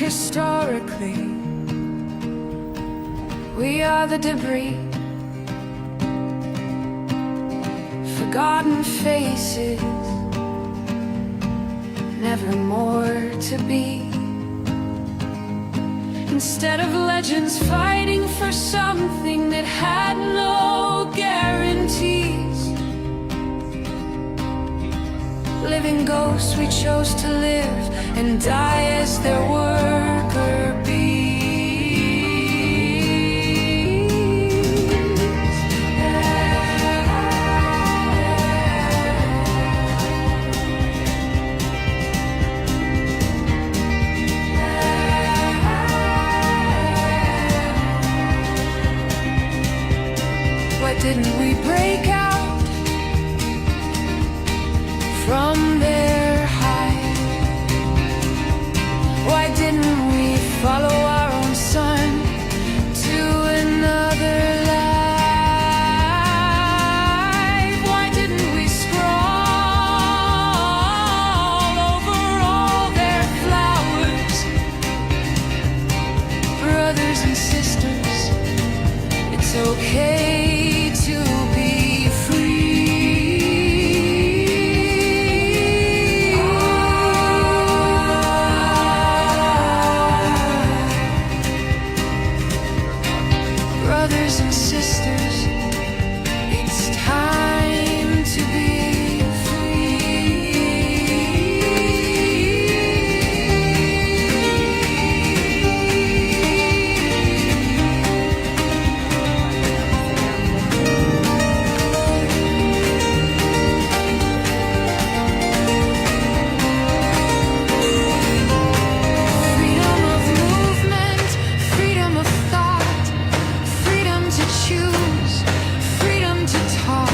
historically, we are the debris, forgotten faces, never more to be. Instead of legends fighting for something that had no guarantees, living ghosts we chose to live and die as their worker bees. Why didn't we break out from their hide? Why didn't we follow our own sun to another life? Why didn't we scroll over all their flowers? Brothers and sisters, it's okay to be free. Brothers and sisters, it's time to be freedom of movement, freedom of thought, freedom to choose, freedom to talk,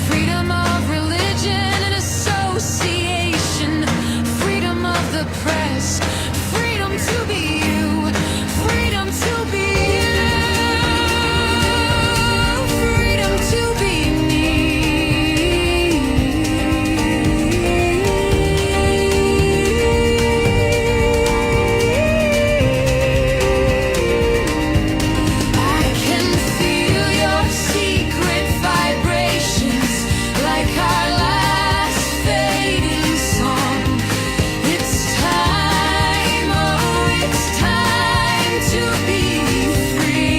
freedom of religion and association, freedom of the press, freedom to be you, freedom to be you, freedom to be me. I can feel your secret vibrations like our last fading song. It's time, oh, it's time to be free.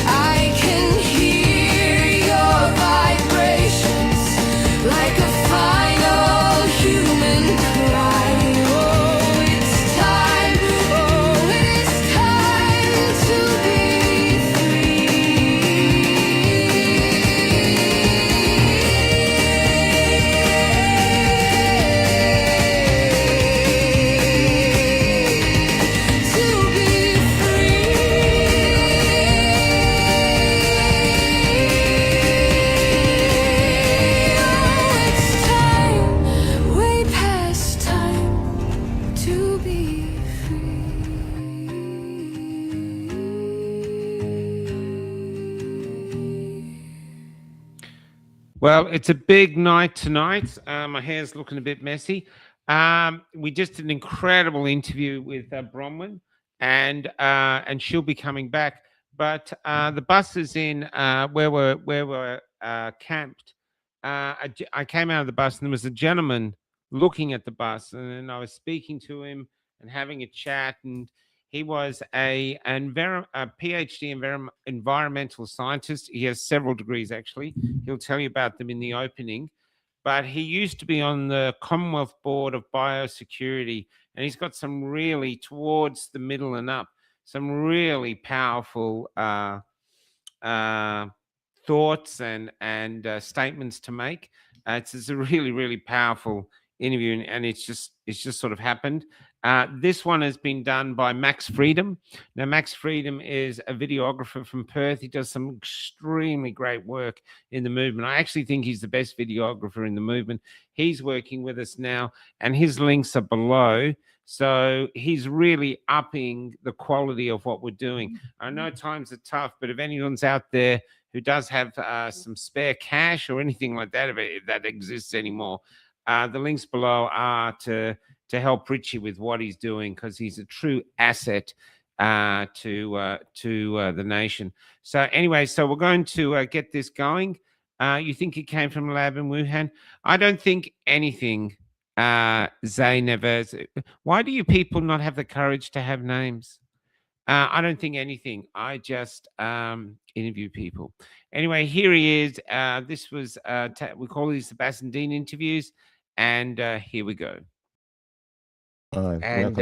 I can hear your vibrations like a final human cry. Oh, it's time, oh, it's time to be way past time to be free. Well, it's a big night tonight. My hair's looking a bit messy. We just did an incredible interview with Bronwyn, and she'll be coming back. But the bus is in where we're camped. I came out of the bus, and there was a gentleman looking at the bus, and then I was speaking to him and having a chat, and he was a PhD environmental scientist. He has several degrees, actually. He'll tell you about them in the opening. But he used to be on the Commonwealth Board of Biosecurity, and he's got some really, towards the middle and up, some really powerful thoughts and statements to make. It's a really, really powerful interview, and it's just sort of happened. This one has been done by Max Freedom. Now, Max Freedom is a videographer from Perth. He does some extremely great work in the movement. I actually think he's the best videographer in the movement. He's working with us now, and his links are below. So he's really upping the quality of what we're doing. I know times are tough, but if anyone's out there who does have some spare cash or anything like that, if that exists anymore, the links below are to to help Richie with what he's doing, because he's a true asset to the nation. So anyway, so we're going to get this going. You think it came from a lab in Wuhan? I don't think anything. Zainab, why do you people not have the courage to have names? I don't think anything. I just interview people. Anyway, here he is. This was, we call these the Bassendean Interviews. And here we go. And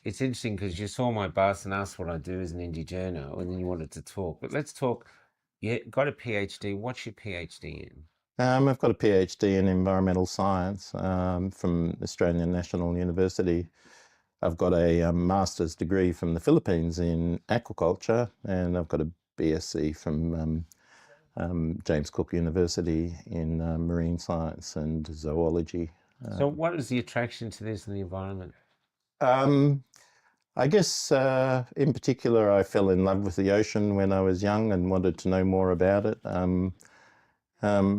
it's interesting because you saw my bus and asked what I do as an indie journo, and then you wanted to talk. But let's talk. You got a PhD. What's your PhD in? I've got a PhD in environmental science from Australian National University. I've got a master's degree from the Philippines in aquaculture, and I've got a BSc from James Cook University in marine science and zoology. So what is the attraction to this in the environment? I guess in particular, I fell in love with the ocean when I was young and wanted to know more about it. I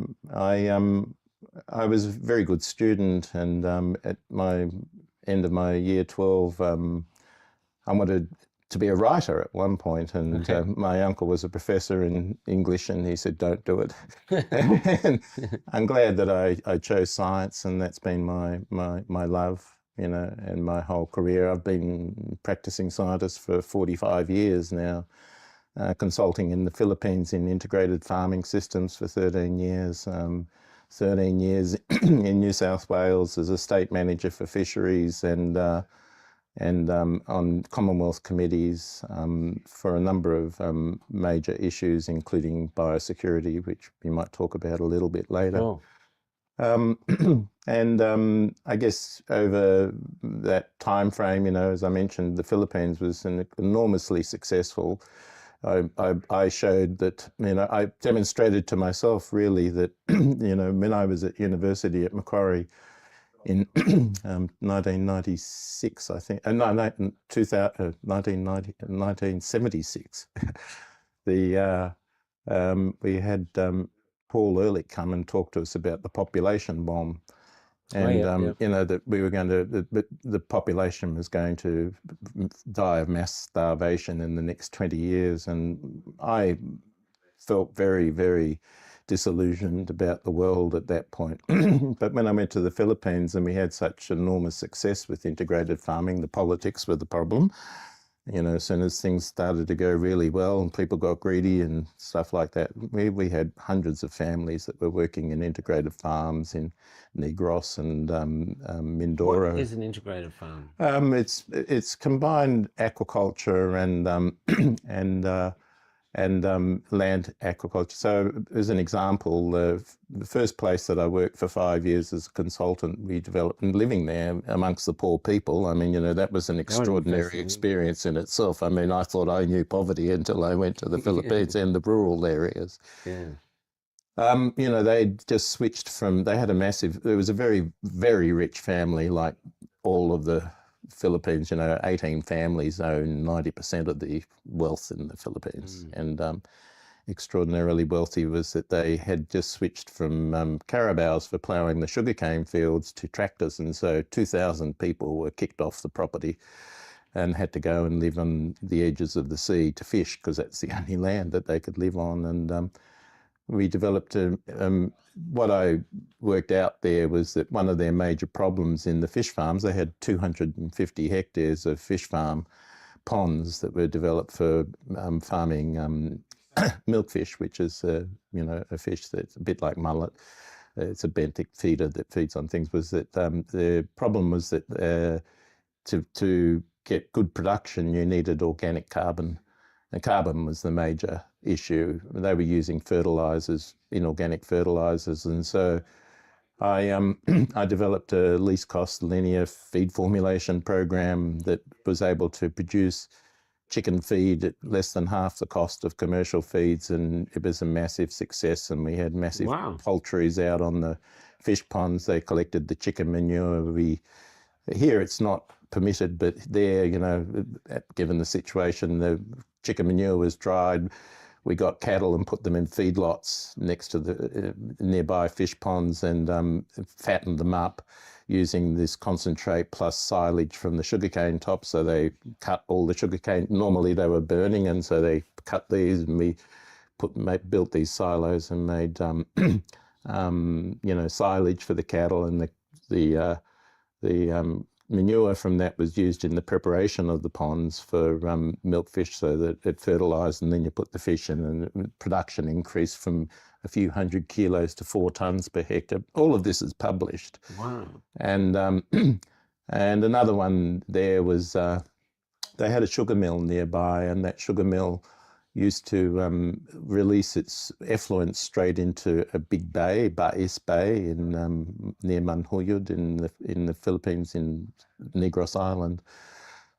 was a very good student, and at my end of my year 12, I wanted to be a writer at one point, and my uncle was a professor in English, and he said, "Don't do it." And I'm glad that I chose science, and that's been my love, you know, and my whole career. I've been practicing scientist for 45 years now. Consulting in the Philippines in integrated farming systems for 13 years, 13 years in New South Wales as a state manager for fisheries, and on Commonwealth committees for a number of major issues, including biosecurity, which we might talk about a little bit later. Sure. And I guess over that time frame, you know, as I mentioned, the Philippines was enormously successful. I showed that, you know, I demonstrated to myself really that, you know, when I was at university at Macquarie in 1996, I think, 1976, we had Paul Ehrlich come and talk to us about the population bomb. And, you know, that we were going to, the population was going to die of mass starvation in the next 20 years. And I felt very, very disillusioned about the world at that point. But when I went to the Philippines and we had such enormous success with integrated farming, the politics were the problem. You know, as soon as things started to go really well and people got greedy and stuff like that, we had hundreds of families that were working in integrated farms in Negros and Mindoro. What is an integrated farm? It's combined aquaculture and land aquaculture. So as an example, the first place that I worked for 5 years as a consultant, we developed, and living there amongst the poor people, I mean, you know, that was an extraordinary experience in itself. I mean, I thought I knew poverty until I went to the Philippines and the rural areas. Yeah. You know, they just switched from, they had a massive, it was a very, very rich family, like all of the Philippines, you know, 18 families own 90% of the wealth in the Philippines. And extraordinarily wealthy was that they had just switched from carabaos for ploughing the sugarcane fields to tractors. And so 2,000 people were kicked off the property and had to go and live on the edges of the sea to fish, because that's the only land that they could live on. And we developed what I worked out there was that one of their major problems in the fish farms, they had 250 hectares of fish farm ponds that were developed for farming milkfish, which is, you know, a fish that's a bit like mullet. It's a benthic feeder that feeds on things. Was that the problem was that to get good production, you needed organic carbon. And carbon was the major issue. They were using fertilizers, inorganic fertilizers. And so I developed a least cost linear feed formulation program that was able to produce chicken feed at less than half the cost of commercial feeds. And it was a massive success. And we had massive poultries out on the fish ponds. They collected the chicken manure. Here it's not permitted, but there, you know, given the situation, the chicken manure was dried. we got cattle and put them in feedlots next to the nearby fish ponds and fattened them up using this concentrate plus silage from the sugarcane top. So they cut all the sugarcane. Normally they were burning, and so they cut these, and we built these silos and made silage for the cattle, and the manure from that was used in the preparation of the ponds for milkfish, so that it fertilised, and then you put the fish in, and production increased from a few hundred kilos to 4 tonnes per hectare. All of this is published. Wow. And and another one there was they had a sugar mill nearby, and that sugar mill used to release its effluent straight into a big bay, Bais Bay, in near Manhuyud in the Philippines, in Negros Island.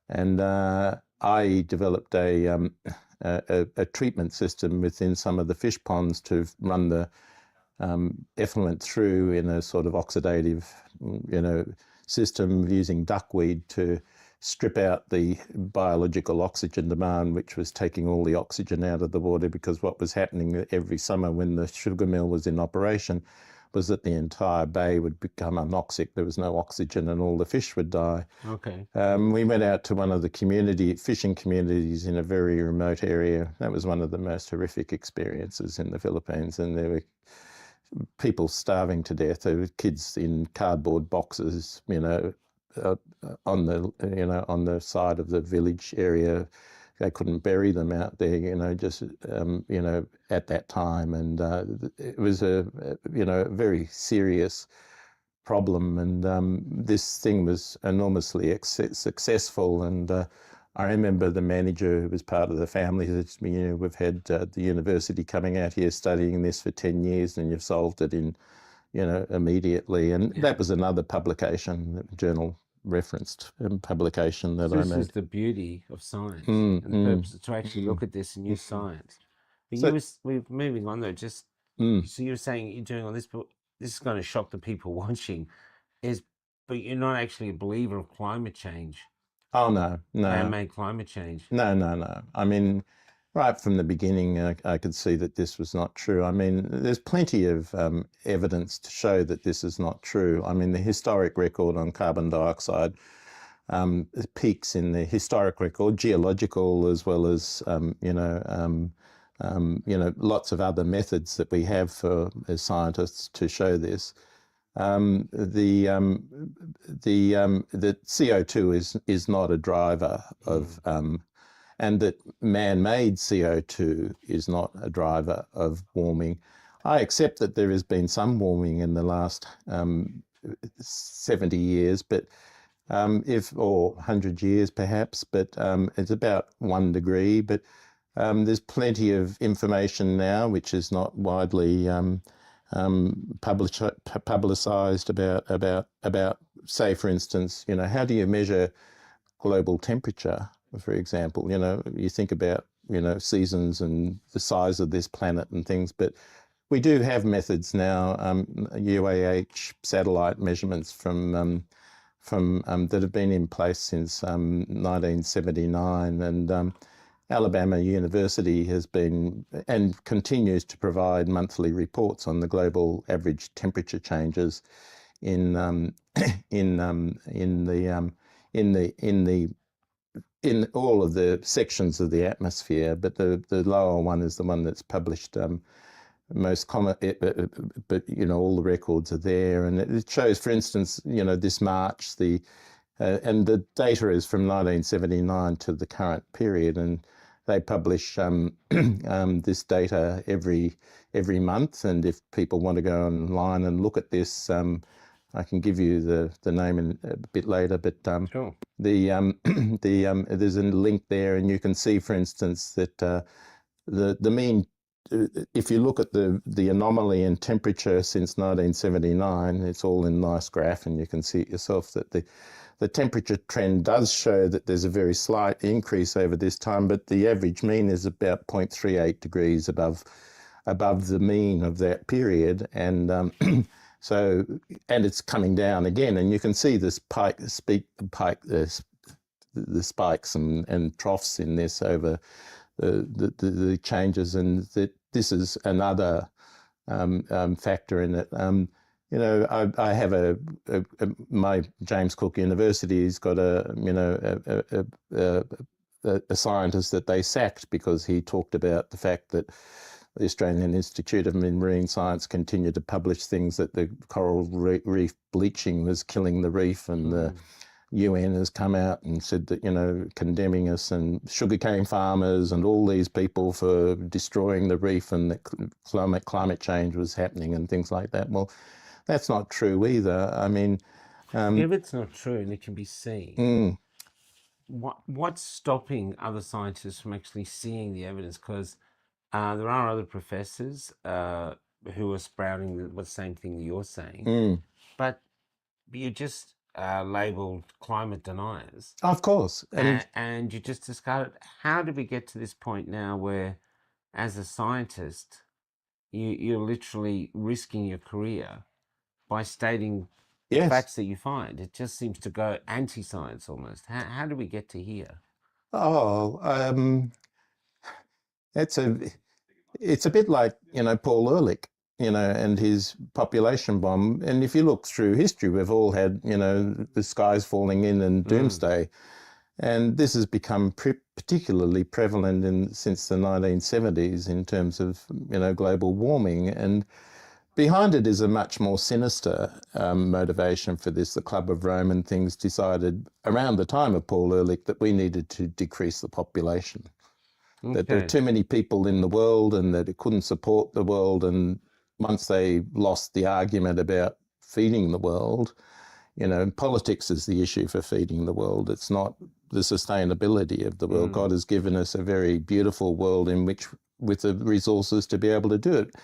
And I developed a treatment system within some of the fish ponds to run the effluent through in a sort of oxidative, system using duckweed to strip out the biological oxygen demand, which was taking all the oxygen out of the water, because what was happening every summer when the sugar mill was in operation was that the entire bay would become anoxic. There was no oxygen and all the fish would die. Okay. We went out to one of the fishing communities in a very remote area. That was one of the most horrific experiences in the Philippines, and there were people starving to death. There were kids in cardboard boxes, on the side of the village area. They couldn't bury them out there, just at that time, and it was a very serious problem. And this thing was enormously successful. And I remember the manager, who was part of the family, said to me, we've had the university coming out here studying this for 10 years, and you've solved it in immediately. And that was another publication, journal referenced publication that I made. This is the beauty of science, and the purpose is to actually look at this and use science. But we're moving on though. So you're saying you're doing all this, but this is going to shock the people watching. But you're not actually a believer of climate change. Oh no, Man-made climate change. No. I mean, right from the beginning, I could see that this was not true. I mean, there's plenty of evidence to show that this is not true. I mean, the historic record on carbon dioxide peaks in the historic record, geological, as well as lots of other methods that we have as scientists to show this. The CO2 is not a driver of and that man-made CO2 is not a driver of warming. I accept that there has been some warming in the last 70 years, but or 100 years perhaps, but it's about 1 degree. But there's plenty of information now which is not widely publicised about, say, for instance, how do you measure global temperature? For example, you think about, seasons and the size of this planet and things, but we do have methods now, UAH satellite measurements from that have been in place since 1979, and Alabama University has been and continues to provide monthly reports on the global average temperature changes in all of the sections of the atmosphere, but the lower one is the one that's published most common. But all the records are there, and it shows, for instance, this March and the data is from 1979 to the current period, and they publish this data every month. And if people want to go online and look at this, I can give you the name in a bit later, but sure. There's a link there, and you can see, for instance, that the mean, if you look at the anomaly in temperature since 1979, it's all in nice graph, and you can see it yourself that the temperature trend does show that there's a very slight increase over this time, but the average mean is about 0.38 degrees above the mean of that period, and and it's coming down again, and you can see this the spikes and troughs in this over the changes, and that this is another factor in it. You know, I have my James Cook University has got a scientist that they sacked because he talked about the fact that the Australian Institute of Marine Science continued to publish things that the coral reef bleaching was killing the reef, and the UN has come out and said that, you know, condemning us and sugarcane farmers and all these people for destroying the reef, and that climate change was happening and things like that. Well, that's not true either. I mean, if it's not true and it can be seen, what's stopping other scientists from actually seeing the evidence? Because there are other professors who are sprouting the same thing that you're saying, but you're just labelled climate deniers. Of course. And you just discard it. How did we get to this point now where, as a scientist, you're literally risking your career by stating the facts that you find? It just seems to go anti-science almost. How do we get to here? It's a bit like, you know, Paul Ehrlich, you know, and his population bomb. And if you look through history, we've all had, you know, the skies falling in and doomsday. And this has become particularly prevalent since the 1970s in terms of, you know, global warming. And behind it is a much more sinister motivation for this. The Club of Rome and things decided around the time of Paul Ehrlich that we needed to decrease the population. That there are too many people in the world and that it couldn't support the world. And once they lost the argument about feeding the world, you know, politics is the issue for feeding the world. It's not the sustainability of the world. God has given us a very beautiful world in which, with the resources to be able to do it.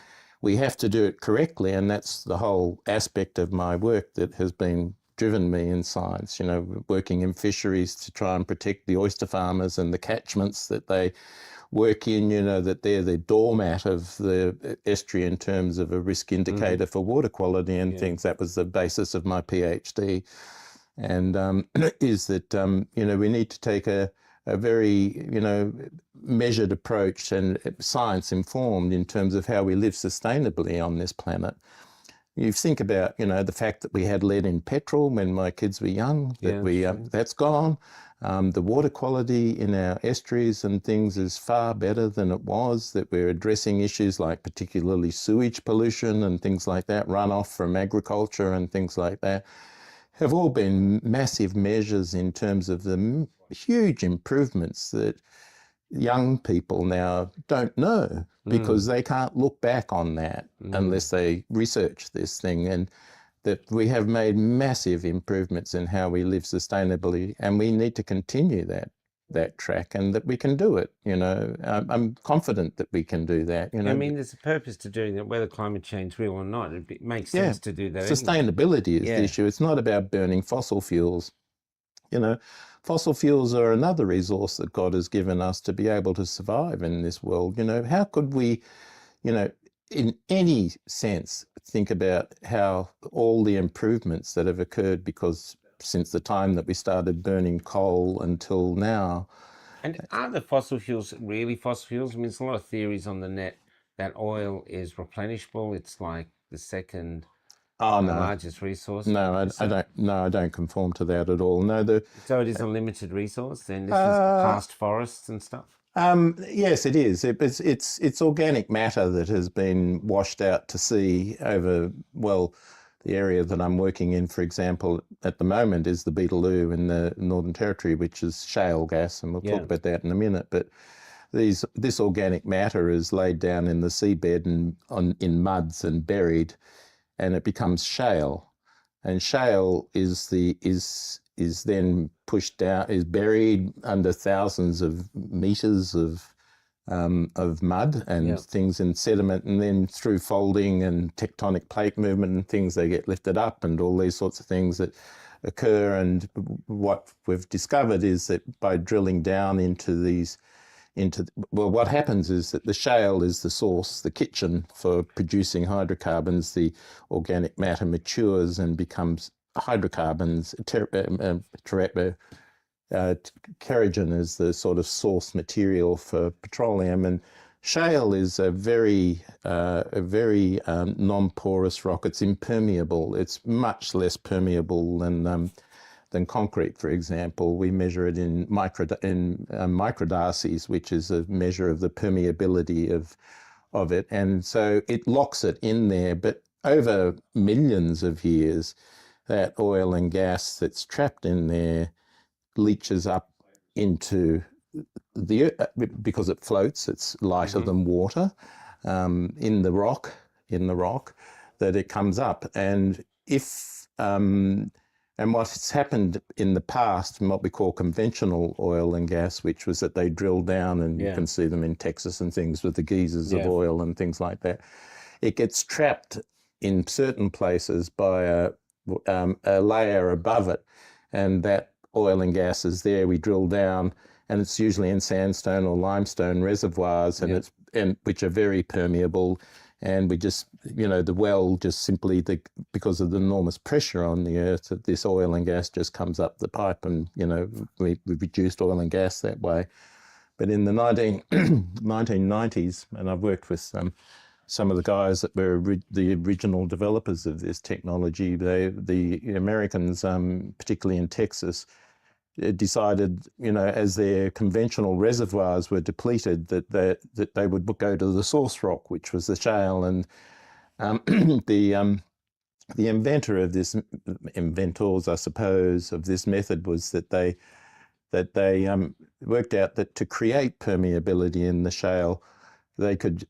We have to do it correctly, and that's the whole aspect of my work that has been driven me in science, you know, working in fisheries to try and protect the oyster farmers and the catchments that they work in, you know, that they're the doormat of the estuary in terms of a risk indicator for water quality and things. That was the basis of my PhD. And is that, you know, we need to take a very, you know, measured approach and science informed in terms of how we live sustainably on this planet. You think about, you know, the fact that we had lead in petrol when my kids were young, that that's gone. The water quality in our estuaries and things is far better than it was, that we're addressing issues like particularly sewage pollution and things like that, runoff from agriculture and things like that, have all been massive measures in terms of the huge improvements that young people now don't know, because they can't look back on that unless they research this thing. And that we have made massive improvements in how we live sustainably, and we need to continue that track, and that we can do it. You know, I'm confident that we can do that. You know, I mean, there's a purpose to doing that, whether climate change is real or not. It makes sense to do that. Sustainability is the issue. It's not about burning fossil fuels. You know, fossil fuels are another resource that God has given us to be able to survive in this world. You know, how could we, you know, in any sense, think about how all the improvements that have occurred since the time that we started burning coal until now. And are the fossil fuels really fossil fuels? I mean, there's a lot of theories on the net that oil is replenishable. It's like the second largest resource. No, I don't conform to that at all. No, so it is a limited resource. Then this is past forests and stuff. Yes, it is. It's organic matter that has been washed out to sea over, well, the area that I'm working in, for example, at the moment is the Beetaloo in the Northern Territory, which is shale gas, and we'll talk about that in a minute. But this organic matter is laid down in the seabed and in muds and buried, and it becomes shale. And shale is then pushed down, is buried under thousands of meters of mud and things in sediment, and then through folding and tectonic plate movement and things, they get lifted up, and all these sorts of things that occur. And what we've discovered is that by drilling down well, what happens is that the shale is the source, the kitchen for producing hydrocarbons. The organic matter matures and becomes hydrocarbons, kerogen is the sort of source material for petroleum, and shale is a very non-porous rock. It's impermeable. It's much less permeable than concrete, for example. We measure it in microdarcies, which is a measure of the permeability of it, and so it locks it in there. But over millions of years, that oil and gas that's trapped in there leaches up into the because it floats. It's lighter than water in the rock. That it comes up, and if and what's happened in the past, in what we call conventional oil and gas, which was that they drill down, and you can see them in Texas and things with the geysers of oil and things like that. It gets trapped in certain places by a layer above it, and that oil and gas is there. We drill down, and it's usually in sandstone or limestone reservoirs, and which are very permeable. And we just, the well just simply, because of the enormous pressure on the earth, this oil and gas just comes up the pipe, and we reduced oil and gas that way. But in the 1990s, and I've worked with some of the guys that were the original developers of this technology, the Americans, particularly in Texas, decided, as their conventional reservoirs were depleted, that they would go to the source rock, which was the shale. And the inventors, I suppose, of this method was that they worked out that to create permeability in the shale, they could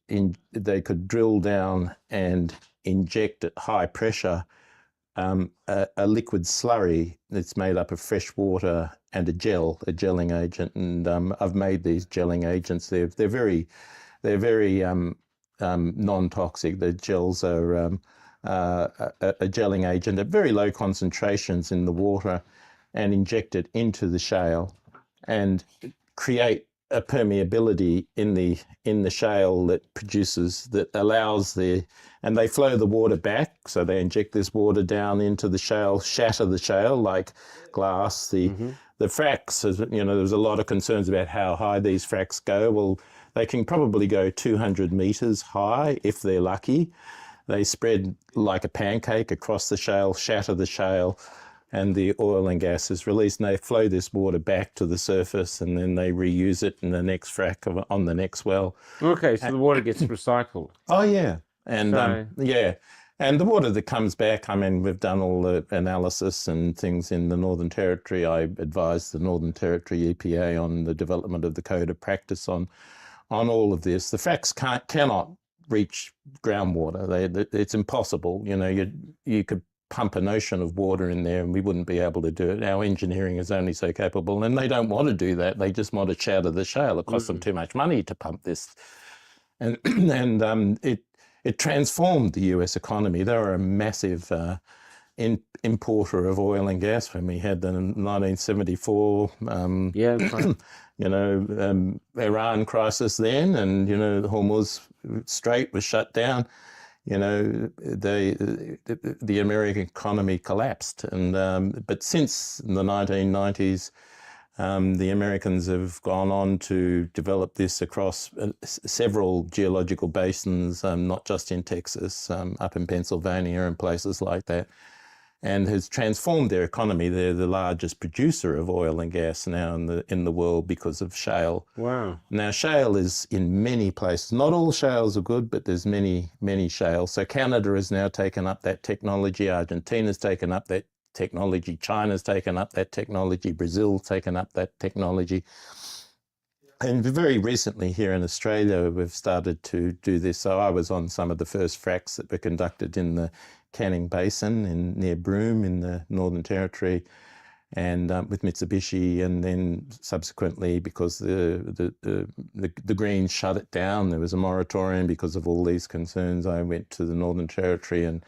drill down and inject at high pressure a liquid slurry that's made up of fresh water and a gelling agent. And I've made these gelling agents. They're very non-toxic. The gels are a gelling agent at very low concentrations in the water, and inject it into the shale and create a permeability in the shale that allows and they flow the water back. So they inject this water down into the shale, shatter the shale like glass. The fracks, there was a lot of concerns about how high these fracks go. Well, they can probably go 200 meters high if they're lucky. They spread like a pancake across the shale, shatter the shale, and the oil and gas is released, and they flow this water back to the surface, and then they reuse it in the next frac on the next well. Okay, so the water gets recycled. Oh yeah, and and the water that comes back, we've done all the analysis and things in the Northern Territory. I advised the Northern Territory EPA on the development of the code of practice on all of this. The fracs cannot reach groundwater. It's impossible. You could pump an ocean of water in there and we wouldn't be able to do it. Our engineering is only so capable, and they don't want to do that. They just want to shatter the shale. It costs them too much money to pump this. And it transformed the US economy. They were a massive importer of oil and gas when we had the 1974 Iran crisis then, and the Hormuz Strait was shut down. The American economy collapsed, and but since the 1990s, the Americans have gone on to develop this across several geological basins, not just in Texas, up in Pennsylvania and places like that, and has transformed their economy. They're the largest producer of oil and gas now in the world because of shale. Wow. Now, shale is in many places. Not all shales are good, but there's many shales. So Canada has now taken up that technology. Argentina's taken up that technology. China's taken up that technology. Brazil's taken up that technology. And very recently here in Australia, we've started to do this. So I was on some of the first fracs that were conducted in the Canning Basin near Broome in the Northern Territory, and with Mitsubishi, and then subsequently, because the Greens shut it down, there was a moratorium because of all these concerns. I went to the Northern Territory and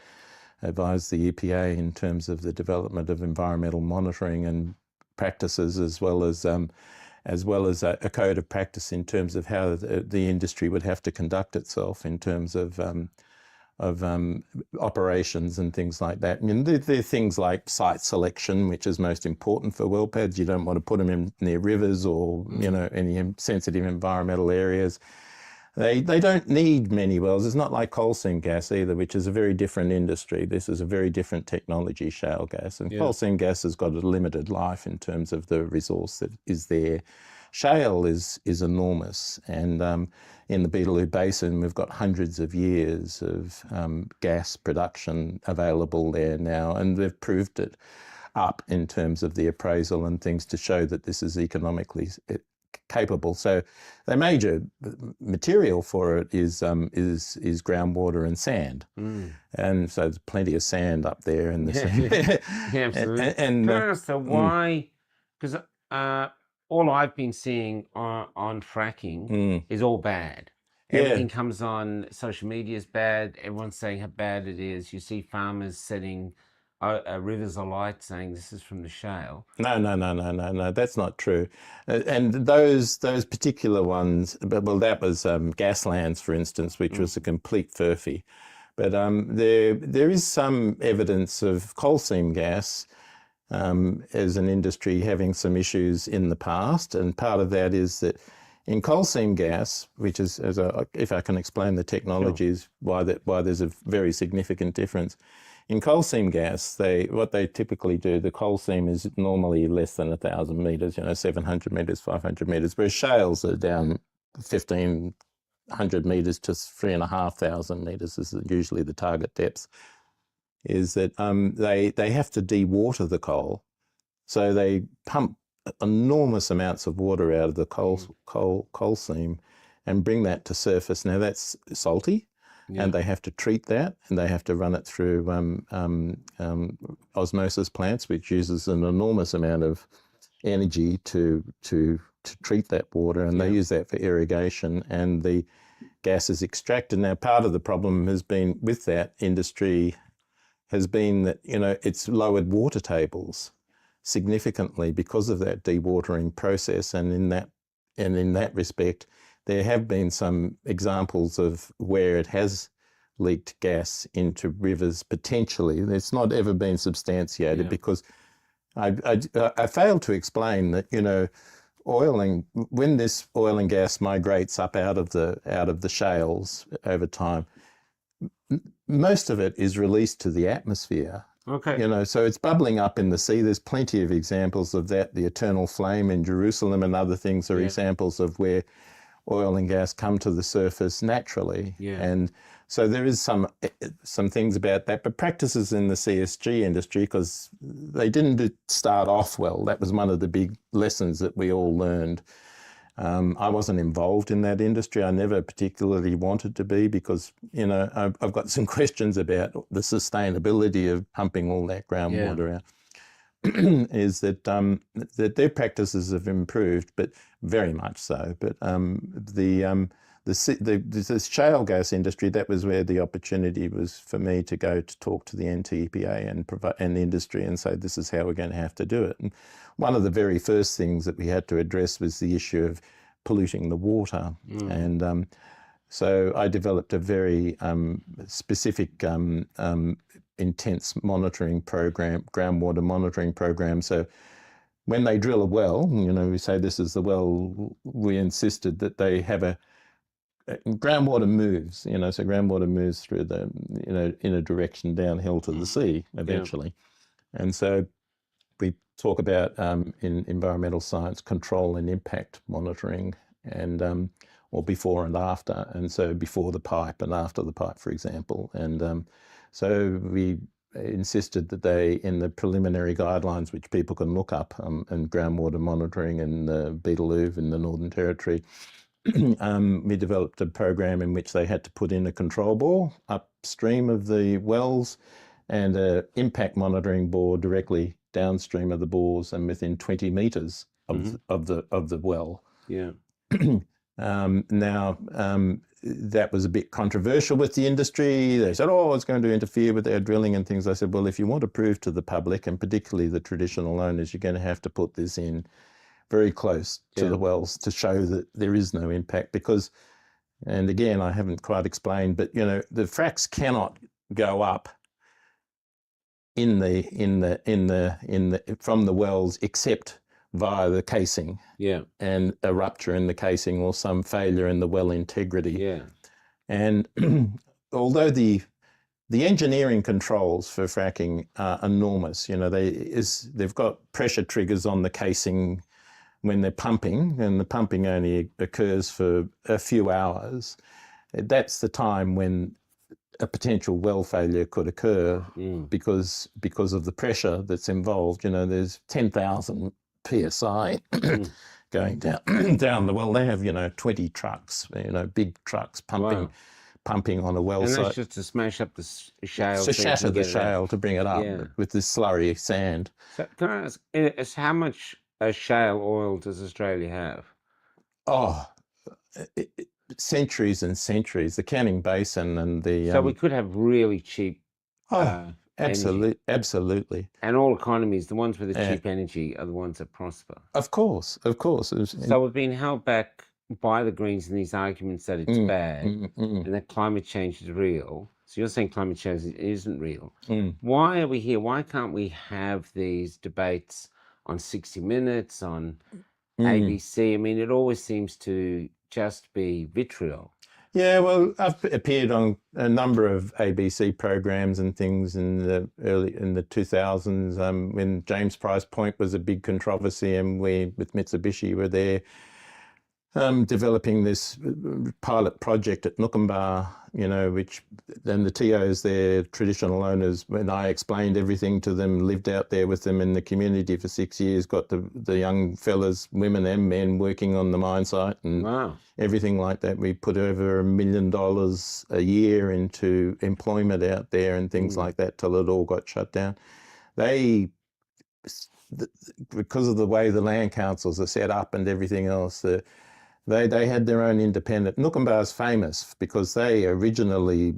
advised the EPA in terms of the development of environmental monitoring and practices, as well as a code of practice in terms of how the industry would have to conduct itself in terms of operations and things like that. I mean, there are things like site selection, which is most important for well pads. You don't want to put them in near rivers or any sensitive environmental areas. They don't need many wells. It's not like coal seam gas either, which is a very different industry. This is a very different technology, shale gas. And coal seam gas has got a limited life in terms of the resource that is there. Shale is enormous, and in the Beetaloo Basin we've got hundreds of years of gas production available there now, and they've proved it up in terms of the appraisal and things to show that this is economically capable. So the major material for it is groundwater and sand, and so there's plenty of sand up there in the yeah, absolutely. And so why? Because all I've been seeing on fracking is all bad. Everything comes on social media is bad. Everyone's saying how bad it is. You see farmers setting rivers alight saying this is from the shale. No. That's not true. And those particular ones, well, that was Gaslands, for instance, which was a complete furphy. But there is some evidence of coal seam gas as an industry having some issues in the past, and part of that is that in coal seam gas, which is, if I can explain the technologies, why there's a very significant difference. In coal seam gas, what they typically do, the coal seam is normally less than 1,000 metres, 700 metres, 500 metres, whereas shales are down 1,500 metres to 3,500 metres is usually the target depth. Is that they have to dewater the coal, so they pump enormous amounts of water out of the coal seam and bring that to surface. Now that's salty, and they have to treat that, and they have to run it through osmosis plants, which uses an enormous amount of energy to treat that water, and they use that for irrigation, and the gas is extracted. Now part of the problem has been with that industry has been that it's lowered water tables significantly because of that dewatering process, and in that respect, there have been some examples of where it has leaked gas into rivers potentially. It's not ever been substantiated because I failed to explain that when this oil and gas migrates up out of the shales over time, most of it is released to the atmosphere. Okay. So it's bubbling up in the sea. There's plenty of examples of that. The Eternal Flame in Jerusalem and other things are examples of where oil and gas come to the surface naturally. Yeah. And so there is some things about that, but practices in the CSG industry, because they didn't start off well. That was one of the big lessons that we all learned. I wasn't involved in that industry. I never particularly wanted to be, because I've got some questions about the sustainability of pumping all that groundwater out. Is that their practices have improved, but very much so. But the shale gas industry, that was where the opportunity was for me to go to talk to the NTEPA and the industry and say, this is how we're going to have to do it. And one of the very first things that we had to address was the issue of polluting the water. And so I developed a very specific intense monitoring program, groundwater monitoring program. So when they drill a well, we say this is the well, we insisted that they have groundwater moves, so groundwater moves through in a direction downhill to the sea eventually. Yeah. And so we talk about in environmental science control and impact monitoring, and or before and after, and so before the pipe and after the pipe, for example. And so we insisted that they, in the preliminary guidelines, which people can look up, and groundwater monitoring in the Beetaloo in the Northern Territory, we developed a program in which they had to put in a control bore upstream of the wells and an impact monitoring bore directly downstream of the bores and within 20 metres of the well. Yeah. Now, that was a bit controversial with the industry. They said, oh, it's going to interfere with our drilling and things. I said, well, if you want to prove to the public, and particularly the traditional owners, you're going to have to put this in very close to the wells to show that there is no impact, because And again, I haven't quite explained, but you know, the fracs cannot go up from the wells except via the casing. Yeah. And a rupture in the casing or some failure in the well integrity. Yeah. And although the engineering controls for fracking are enormous, you know, they've got pressure triggers on the casing when they're pumping, and the pumping only occurs for a few hours. That's the time when a potential well failure could occur because of the pressure that's involved. You know, there's 10,000 psi going down the well. They have, you know, 20 trucks, you know, big trucks pumping on a well and site. that's just to smash up the shale. To shatter the shale to bring it up with this slurry sand. So can I ask, how much shale oil does Australia have? Oh, centuries and centuries. The Canning Basin and the... So we could have really cheap absolutely. And all economies, the ones with the cheap energy are the ones that prosper. Of course. So we've been held back by the Greens in these arguments that it's bad and that climate change is real. So you're saying climate change isn't real. Why are we here? Why can't we have these debates on 60 Minutes, on ABC? I mean, it always seems to just be vitriol. Yeah, well, I've appeared on a number of ABC programs and things in the 2000s when James Price Point was a big controversy, and we with Mitsubishi were there developing this pilot project at Nookambah, you know, which then the TOs, their traditional owners, when I explained everything to them, lived out there with them in the community for 6 years, got the young fellas, women and men working on the mine site and everything like that. We put over $1 million a year into employment out there and things like that till it all got shut down. Because of the way the land councils are set up and everything else, they had their own independent. Nookambah is famous because they originally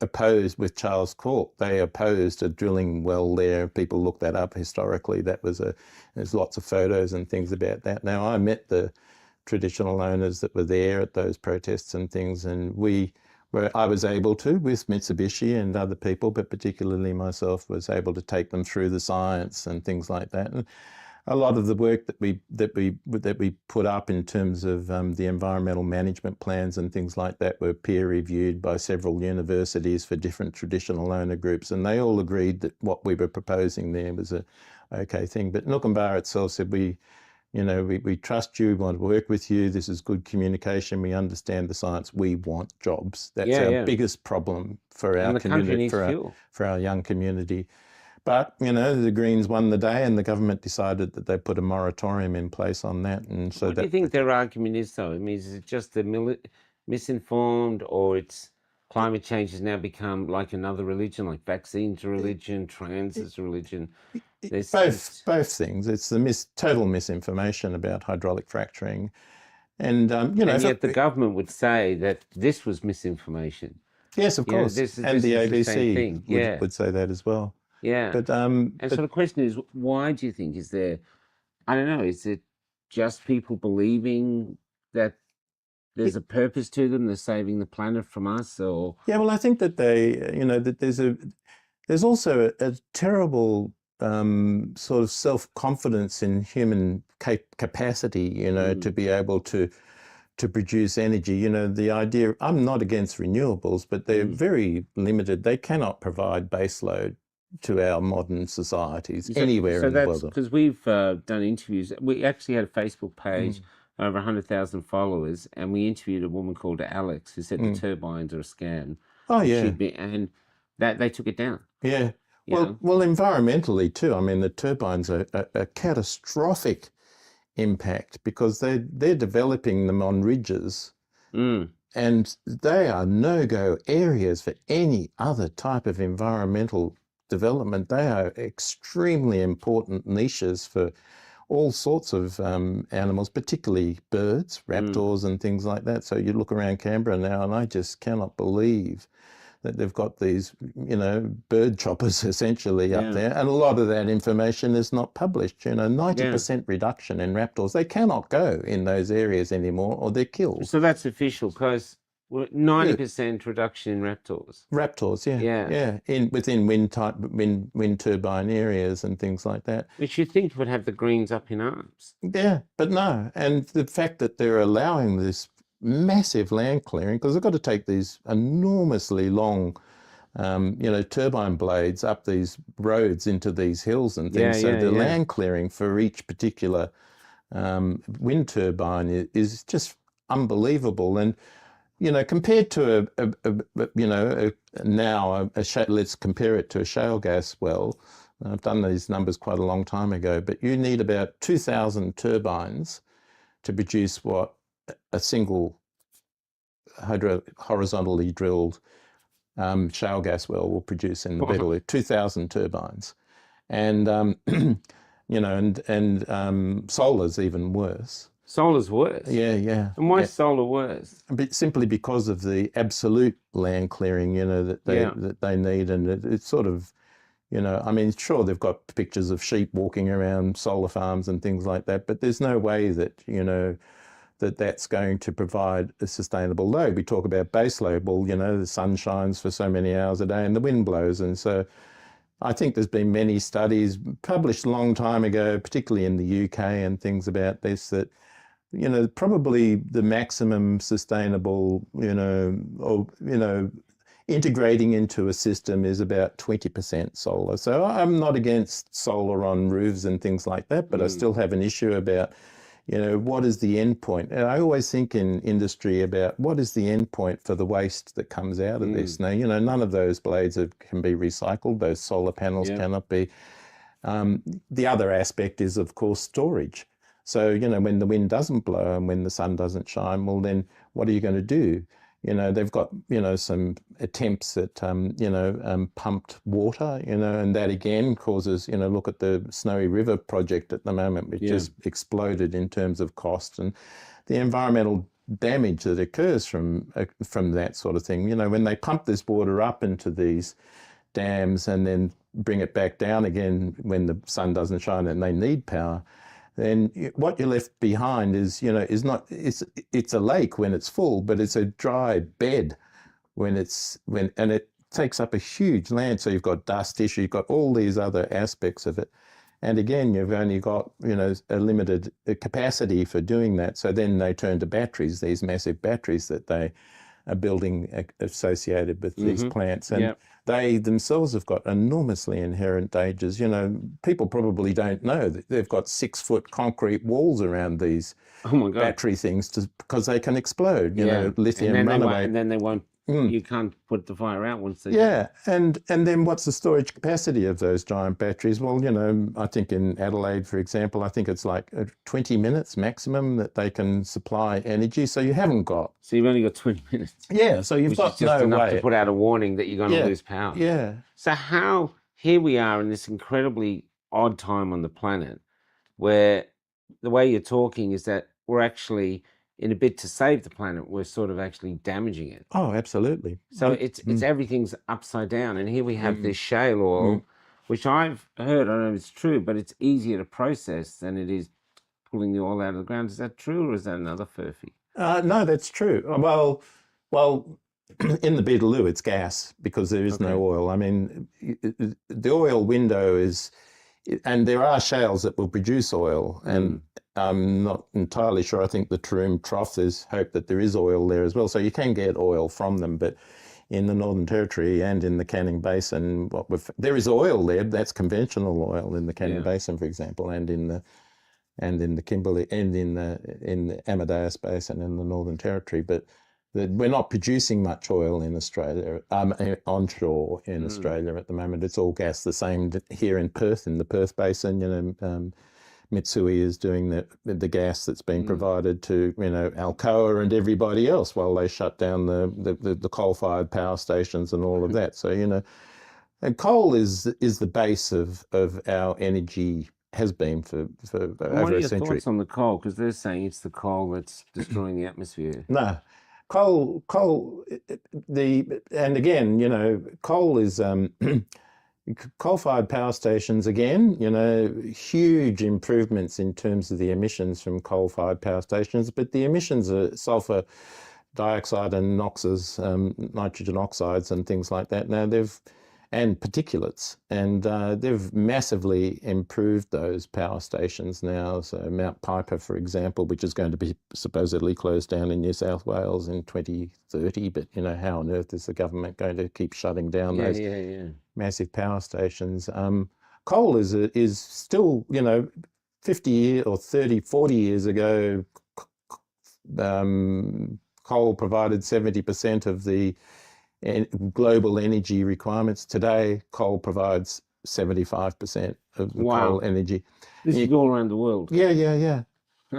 opposed with Charles Court. They opposed a drilling well there. People look that up historically. There's lots of photos and things about that. Now, I met the traditional owners that were there at those protests and things, and I was able to, with Mitsubishi and other people, but particularly myself, was able to take them through the science and things like that. And a lot of the work that we put up in terms of the environmental management plans and things like that were peer reviewed by several universities for different traditional owner groups, and they all agreed that what we were proposing there was a okay thing. But Nookambah itself said, we trust you, we want to work with you, this is good communication, we understand the science, we want jobs. That's our biggest problem for our community, for our young community. But, you know, the Greens won the day and the government decided that they put a moratorium in place on that. And so what do you think their argument is, though? I mean, is it just the misinformed, or it's climate change has now become like another religion, like vaccines are religion, trans is a religion? Both things. It's the total misinformation about hydraulic fracturing. And, you know... And yet the government would say that this was misinformation. Yes, of course. And the ABC would say that as well. Yeah. But so the question is, why do you think? Is there, I don't know, is it just people believing that there's a purpose to them, they're saving the planet from us, or? Yeah, well, I think that that there's also a terrible sort of self-confidence in human capacity, you know, to be able to produce energy. You know, the idea, I'm not against renewables, but they're very limited. They cannot provide baseload to our modern societies anywhere in the world. Because we've done interviews. We actually had a Facebook page, over 100,000 followers, and we interviewed a woman called Alex who said the turbines are a scam. Oh, yeah. And that they took it down. Yeah. Well, environmentally too. I mean, the turbines are a catastrophic impact because they're developing them on ridges. And they are no-go areas for any other type of environmental development. They are extremely important niches for all sorts of animals, particularly birds, raptors and things like that. So you look around Canberra now and I just cannot believe that they've got these, you know, bird choppers essentially up there. And a lot of that information is not published. You know, 90% reduction in raptors. They cannot go in those areas anymore or they're killed. So that's official, because 90% reduction in raptors. Raptors, Yeah. within wind turbine areas and things like that. Which you think would have the Greens up in arms. Yeah, but no. And the fact that they're allowing this massive land clearing, because they've got to take these enormously long, turbine blades up these roads into these hills and things. Land clearing for each particular wind turbine is just unbelievable. And compared to let's compare it to a shale gas well. I've done these numbers quite a long time ago, but you need about 2,000 turbines to produce what a single horizontally drilled shale gas well will produce in the Beetaloo. 2,000 turbines, and solar's even worse. Solar's worse. Yeah. And why is solar worse? But simply because of the absolute land clearing, that they need, and it's sort of, sure, they've got pictures of sheep walking around solar farms and things like that, but there's no way that that's going to provide a sustainable load. We talk about base load. Well, the sun shines for so many hours a day and the wind blows, and so I think there's been many studies published a long time ago, particularly in the UK and things about this, that probably the maximum sustainable, integrating into a system is about 20% solar. So I'm not against solar on roofs and things like that, but I still have an issue about, what is the end point? And I always think in industry about what is the end point for the waste that comes out of this. Now, none of those blades can be recycled. Those solar panels cannot be. The other aspect is, of course, storage. So, when the wind doesn't blow and when the sun doesn't shine, well, then what are you going to do? They've got, some attempts at, pumped water, and that again causes, look at the Snowy River project at the moment, which just exploded in terms of cost and the environmental damage that occurs from that sort of thing. When they pump this water up into these dams and then bring it back down again when the sun doesn't shine and they need power, then what you're left behind is, it's a lake when it's full, but it's a dry bed and it takes up a huge land. So you've got dust issue, you've got all these other aspects of it. And again, you've only got, a limited capacity for doing that. So then they turn to batteries, these massive batteries that they are building associated with these plants. And they themselves have got enormously inherent dangers. People probably don't know that they've got 6-foot concrete walls around these battery things because they can explode, lithium runaway. And then they won't, you can't put the fire out once they and then what's the storage capacity of those giant batteries? Well, I think in Adelaide, for example, I think it's like 20 minutes maximum that they can supply energy. So you haven't got. So you've only got 20 minutes. Yeah, so you've got no way. Enough to put out a warning that you're going to lose power. Yeah. So here we are in this incredibly odd time on the planet where the way you're talking is that we're actually, in a bid to save the planet, we're sort of actually damaging it. Oh, absolutely. So it's everything's upside down. And here we have this shale oil, which I've heard, I don't know if it's true, but it's easier to process than it is pulling the oil out of the ground. Is that true, or is that another furphy? No, that's true. Well, in the Beetaloo, it's gas because there is no oil. I mean, the oil window is, and there are shales that will produce oil, and I'm not entirely sure. I think the Taroom Trough, there's hope that there is oil there as well. So you can get oil from them, but in the Northern Territory and in the Canning Basin, there is oil there. That's conventional oil in the Canning Basin, for example, and in the Kimberley and in the Amadeus Basin in the Northern Territory. But we're not producing much oil in Australia, onshore in Australia at the moment. It's all gas. The same here in Perth, in the Perth Basin. Mitsui is doing the gas that's being provided to Alcoa and everybody else while they shut down the coal-fired power stations and all of that. So and coal is the base of our energy, has been for over a century. What are your thoughts on the coal? Because they're saying it's the coal that's destroying the atmosphere. No, coal. And again, coal is. Coal-fired power stations, again, huge improvements in terms of the emissions from coal-fired power stations, but the emissions are sulfur dioxide and NOxes, nitrogen oxides and things like that. Now and particulates, and they've massively improved those power stations now. So Mount Piper, for example, which is going to be supposedly closed down in New South Wales in 2030, but how on earth is the government going to keep shutting down those massive power stations? Coal is still, 50 years or 30, 40 years ago, coal provided 70% of the global energy requirements. Today, coal provides 75% of the coal energy. This is all around the world. Yeah.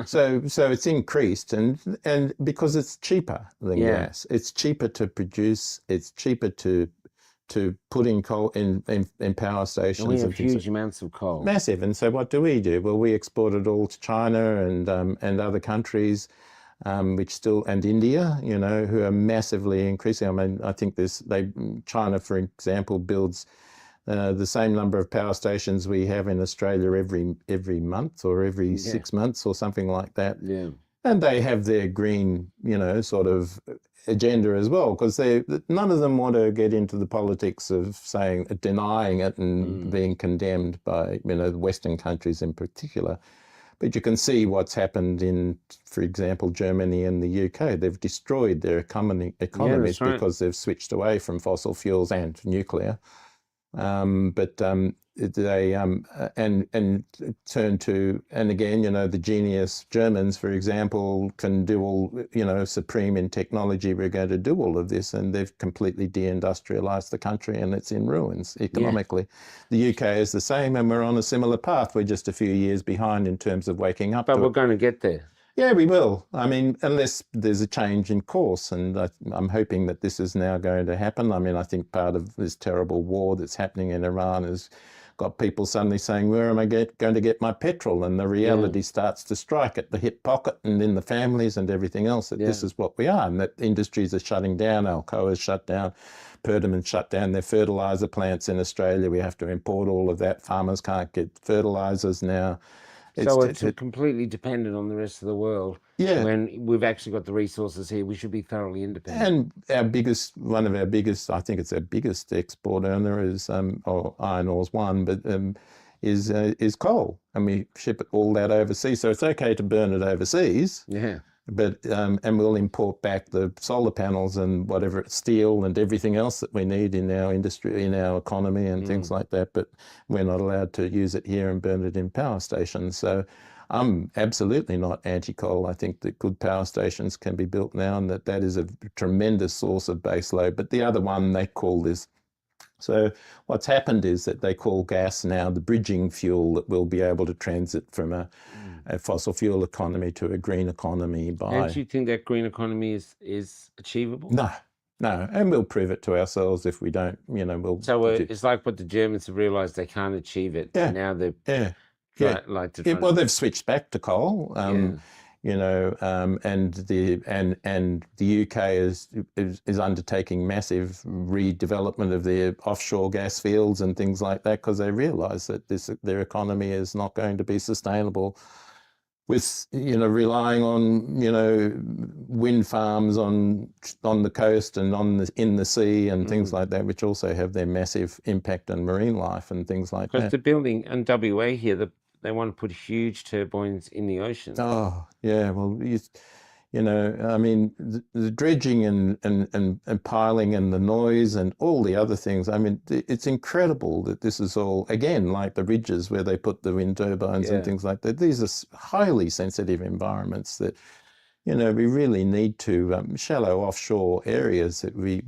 So it's increased, and because it's cheaper than gas, it's cheaper to produce, it's cheaper to put in coal in power stations. And we have huge amounts of coal. Massive. And so what do? Well, we export it all to China and other countries. Which still, and India, who are massively increasing. I mean, I think China, for example, builds the same number of power stations we have in Australia every month or every 6 months or something like that. Yeah. And they have their green, sort of agenda as well, because none of them want to get into the politics of denying it and being condemned by, the Western countries in particular. But you can see what's happened in, for example, Germany and the UK. They've destroyed their economies because they've switched away from fossil fuels and nuclear. They turn to, and again, the genius Germans, for example, can do all, supreme in technology. We're going to do all of this, and they've completely deindustrialized the country, and it's in ruins economically. The UK is the same, and we're on a similar path. We're just a few years behind in terms of waking up. But we're going to get there. Yeah, we will. I mean, unless there's a change in course, and I'm hoping that this is now going to happen. I mean, I think part of this terrible war that's happening in Iran has got people suddenly saying, where am I going to get my petrol? And the reality starts to strike at the hip pocket and in the families and everything else, that this is what we are, and that industries are shutting down. Alcoa's shut down, Perdaman shut down their fertiliser plants in Australia. We have to import all of that. Farmers can't get fertilisers now. It's completely dependent on the rest of the world. Yeah. When we've actually got the resources here, we should be thoroughly independent. And one of our biggest, I think it's our biggest export earner is, or iron ore's one, but is coal. And we ship all that overseas. So it's okay to burn it overseas. Yeah. But and we'll import back the solar panels and whatever, steel and everything else that we need in our industry, in our economy and things like that. But we're not allowed to use it here and burn it in power stations. So I'm absolutely not anti-coal. I think that good power stations can be built now, and that is a tremendous source of base load. But the other one, they call this. So what's happened is that they call gas now the bridging fuel that will be able to transit from a fossil fuel economy to a green economy by... And do you think that green economy is achievable? No, and we'll prove it to ourselves if we don't, we'll... So it's like what the Germans have realised they can't achieve it. Yeah. Now they're... Well, they've switched back to coal. And the UK is undertaking massive redevelopment of their offshore gas fields and things like that, because they realise that their economy is not going to be sustainable with relying on wind farms on the coast and in the sea and things like that, which also have their massive impact on marine life and things like that. Because the building in WA here, they want to put huge turbines in the ocean. Oh, yeah. Well, I mean, the dredging and piling and the noise and all the other things. I mean, it's incredible that this is all, again, like the ridges where they put the wind turbines and things like that. These are highly sensitive environments that, we really need to, shallow offshore areas that we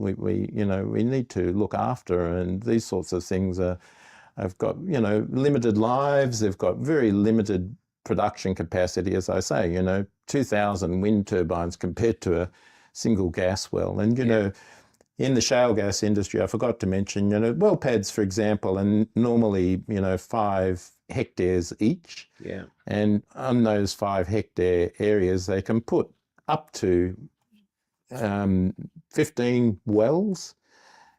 need to look after. And these sorts of things have got, limited lives. They've got very limited production capacity, as I say, 2,000 wind turbines compared to a single gas well. And, in the shale gas industry, I forgot to mention, well pads, for example, and normally, 5 hectares each. Yeah. And on those 5 hectare areas, they can put up to 15 wells.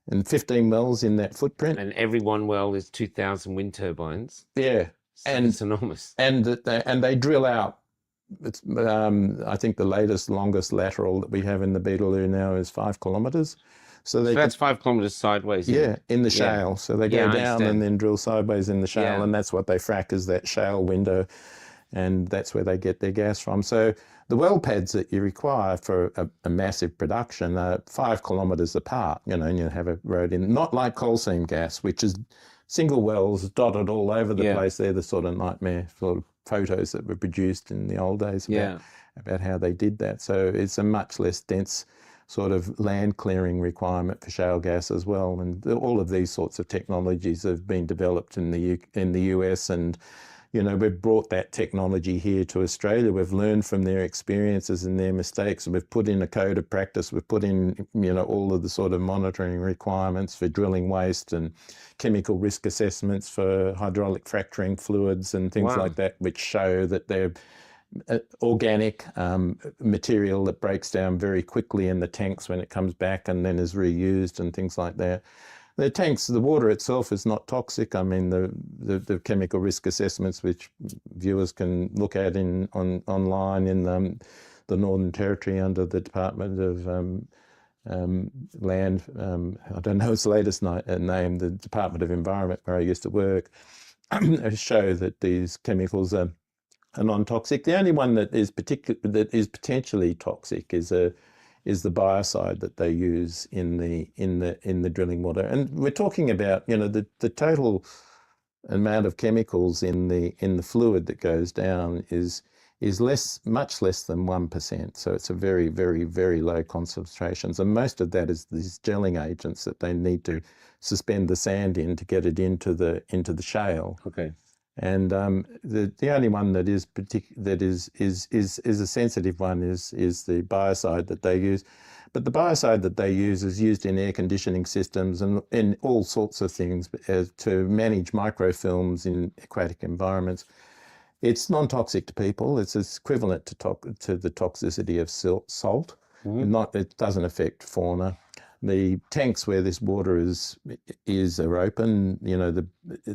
And 15 wells in that footprint. And every one well is 2,000 wind turbines. Yeah. So it's enormous. And they drill out I think the longest lateral that we have in the Beetaloo now is 5 kilometres. So that's 5 kilometres sideways. In the shale. So they go down and then drill sideways in the shale, and that's what they frack, is that shale window, and that's where they get their gas from. So the well pads that you require for a massive production are 5 kilometres apart, and you have a road in, not like coal seam gas, which is single wells dotted all over the place. They're the sort of nightmare sort of photos that were produced in the old days about how they did that. So it's a much less dense sort of land clearing requirement for shale gas as well. And all of these sorts of technologies have been developed in the US, and we've brought that technology here to Australia. We've learned from their experiences and their mistakes. We've put in a code of practice. We've put in, all of the sort of monitoring requirements for drilling waste and chemical risk assessments for hydraulic fracturing fluids and things like that, which show that they're organic material that breaks down very quickly in the tanks when it comes back and then is reused and things like that. The tanks, the water itself is not toxic. I mean, the chemical risk assessments, which viewers can look at online in the Northern Territory under the Department of Land, I don't know its latest name, the Department of Environment, where I used to work, show that these chemicals are non-toxic. The only one that is potentially toxic is the biocide that they use in the drilling water. And we're talking about, the total amount of chemicals in the fluid that goes down is much less than 1%. So it's a very, very, very low concentrations. And most of that is these gelling agents that they need to suspend the sand in to get it into the shale. Okay. And the only one that is a sensitive one is the biocide that they use. But the biocide that they use is used in air conditioning systems and in all sorts of things to manage microfilms in aquatic environments. It's non-toxic to people. It's equivalent to the toxicity of salt. It doesn't affect fauna. The tanks where this water is open,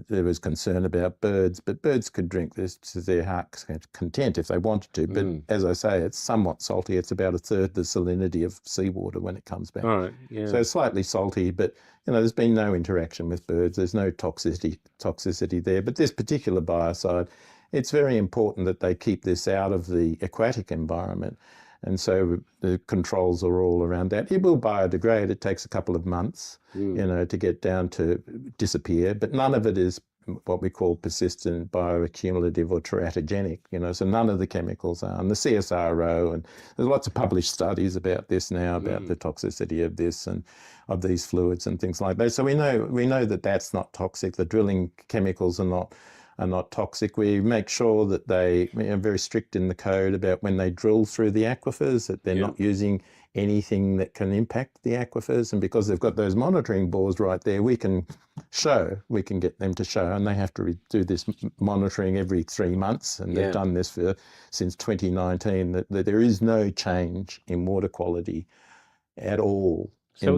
there was concern about birds, but birds could drink this to their heart's content if they wanted to. But as I say, it's somewhat salty. It's about a third the salinity of seawater when it comes back. All right, yeah. So slightly salty, but there's been no interaction with birds. There's no toxicity there. But this particular biocide, it's very important that they keep this out of the aquatic environment. And so the controls are all around that. It will biodegrade. It takes a couple of months, to get down to disappear. But none of it is what we call persistent, bioaccumulative or teratogenic, so none of the chemicals are. And the CSIRO, and there's lots of published studies about this now, about the toxicity of this and of these fluids and things like that. So we know that that's not toxic. The drilling chemicals are not toxic. We make sure that they are very strict in the code about when they drill through the aquifers, that they're not using anything that can impact the aquifers. And because they've got those monitoring bores right there, we can get them to show, and they have to do this monitoring every 3 months. And they've done this since 2019, that there is no change in water quality at all. So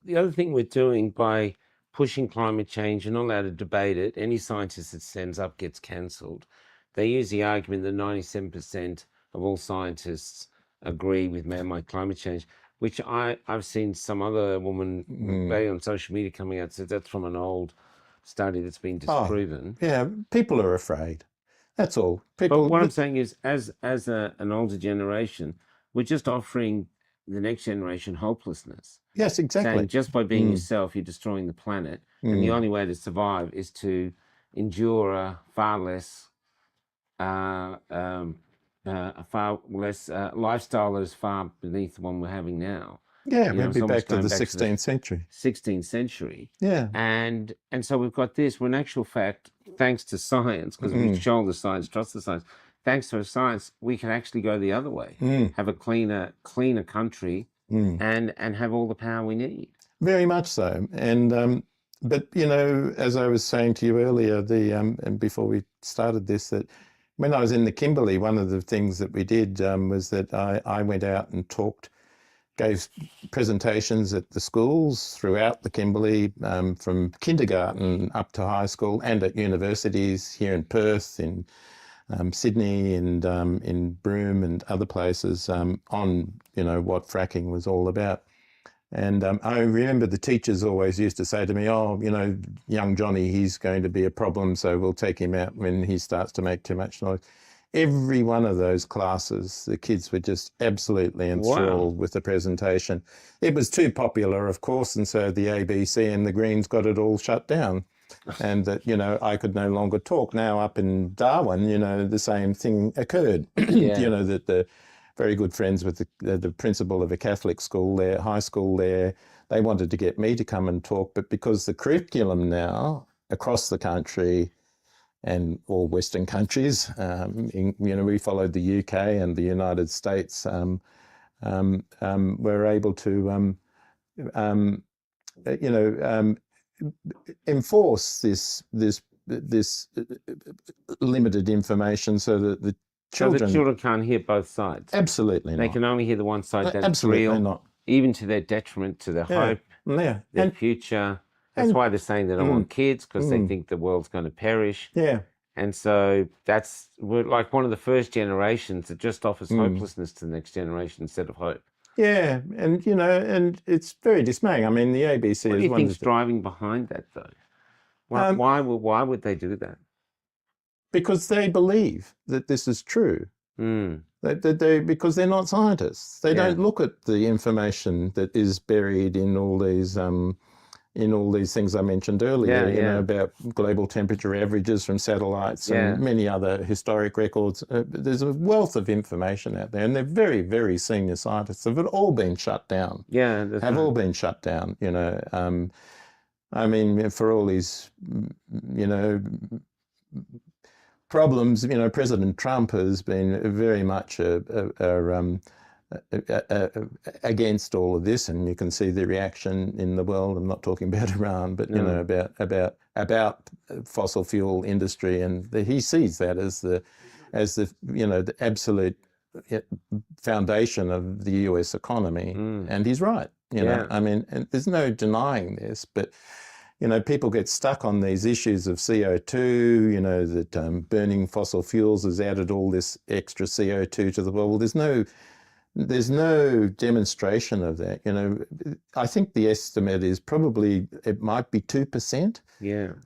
the other thing we're doing by pushing climate change, you're not allowed to debate it. Any scientist that stands up gets cancelled. They use the argument that 97% of all scientists agree with man-made climate change, which I've seen some other woman on social media coming out said that's from an old study that's been disproven. People are afraid. That's all. But what I'm saying is, as an older generation, we're just offering the next generation hopelessness. Yes, exactly. Saying just by being yourself, you're destroying the planet. And the only way to survive is to endure a far less lifestyle that is far beneath the one we're having now. Yeah, maybe back to the 16th century. 16th century. Yeah. And so we've got this, where in actual fact, thanks to science, because we show the science, trust the science, thanks to science, we can actually go the other way, have a cleaner country, and have all the power we need. Very much so. And but as I was saying to you earlier, and before we started this, that when I was in the Kimberley, one of the things that we did was that I went out and gave presentations at the schools throughout the Kimberley, from kindergarten up to high school, and at universities here in Perth, in Sydney and in Broome and other places on, what fracking was all about. And I remember the teachers always used to say to me, oh, young Johnny, he's going to be a problem, so we'll take him out when he starts to make too much noise. Every one of those classes, the kids were just absolutely enthralled with the presentation. It was too popular, of course, and so the ABC and the Greens got it all shut down. And that, I could no longer talk. Now up in Darwin, the same thing occurred. Yeah. That the very good friends with the principal of a Catholic school there, high school there, they wanted to get me to come and talk, but because the curriculum now across the country and all Western countries, we followed the UK and the United States, were able to, enforce this limited information so that the children... So the children can't hear both sides? Absolutely not. They can only hear the one side that's absolutely real, not. Even to their detriment, to their hope, their future. That's why they're saying they don't want kids, because they think the world's going to perish. Yeah. And so we're like one of the first generations that just offers hopelessness to the next generation instead of hope. Yeah, and and it's very dismaying. I mean, the ABC What do is you one think's driving behind that, though? Why would they do that? Because they believe that this is true. Because they're not scientists. They don't look at the information that is buried in all these things I mentioned earlier, about global temperature averages from satellites and many other historic records. There's a wealth of information out there, and they're very, very senior scientists. They've all been shut down. Yeah, that's have right. all been shut down. I mean, for all these, problems, President Trump has been very much against all of this, and you can see the reaction in the world. I'm not talking about Iran, but about fossil fuel industry, and he sees that as the the absolute foundation of the US economy, and he's right. I mean, and there's no denying this, but people get stuck on these issues of CO2, that burning fossil fuels has added all this extra CO2 to the world. Well, there's no demonstration of that. I think the estimate is probably, it might be 2%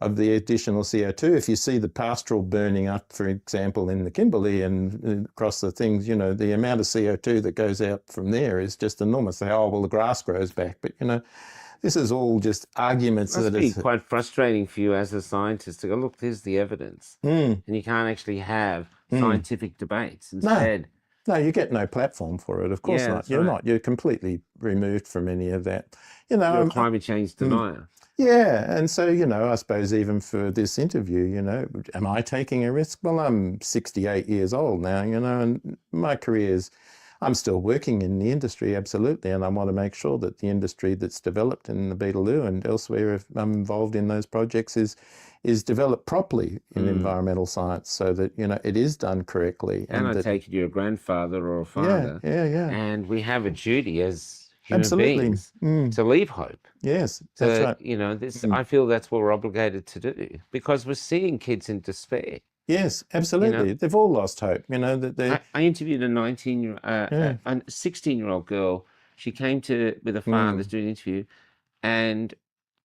of the additional CO2. If you see the pastoral burning up, for example, in the Kimberley and across the things, the amount of CO2 that goes out from there is just enormous. They say, oh, well, the grass grows back. But, this is all just arguments. It must be quite frustrating for you as a scientist to go, look, there's the evidence. And you can't actually have scientific debates instead. No, you get no platform for it. Of course not. You're not. You're completely removed from any of that. You're a climate change denier. Yeah, and so, I suppose even for this interview, am I taking a risk? Well, I'm 68 years old now, and my career's, I'm still working in the industry, absolutely, and I want to make sure that the industry that's developed in the Beetaloo and elsewhere, if I'm involved in those projects, is developed properly in environmental science, so that it is done correctly. And I take it you're a grandfather or a father. Yeah. And we have a duty as human beings to leave hope. Yes, that's right. This I feel that's what we're obligated to do, because we're seeing kids in despair. Yes, absolutely. They've all lost hope. I interviewed a 16-year-old girl. She came with her father to do an interview, and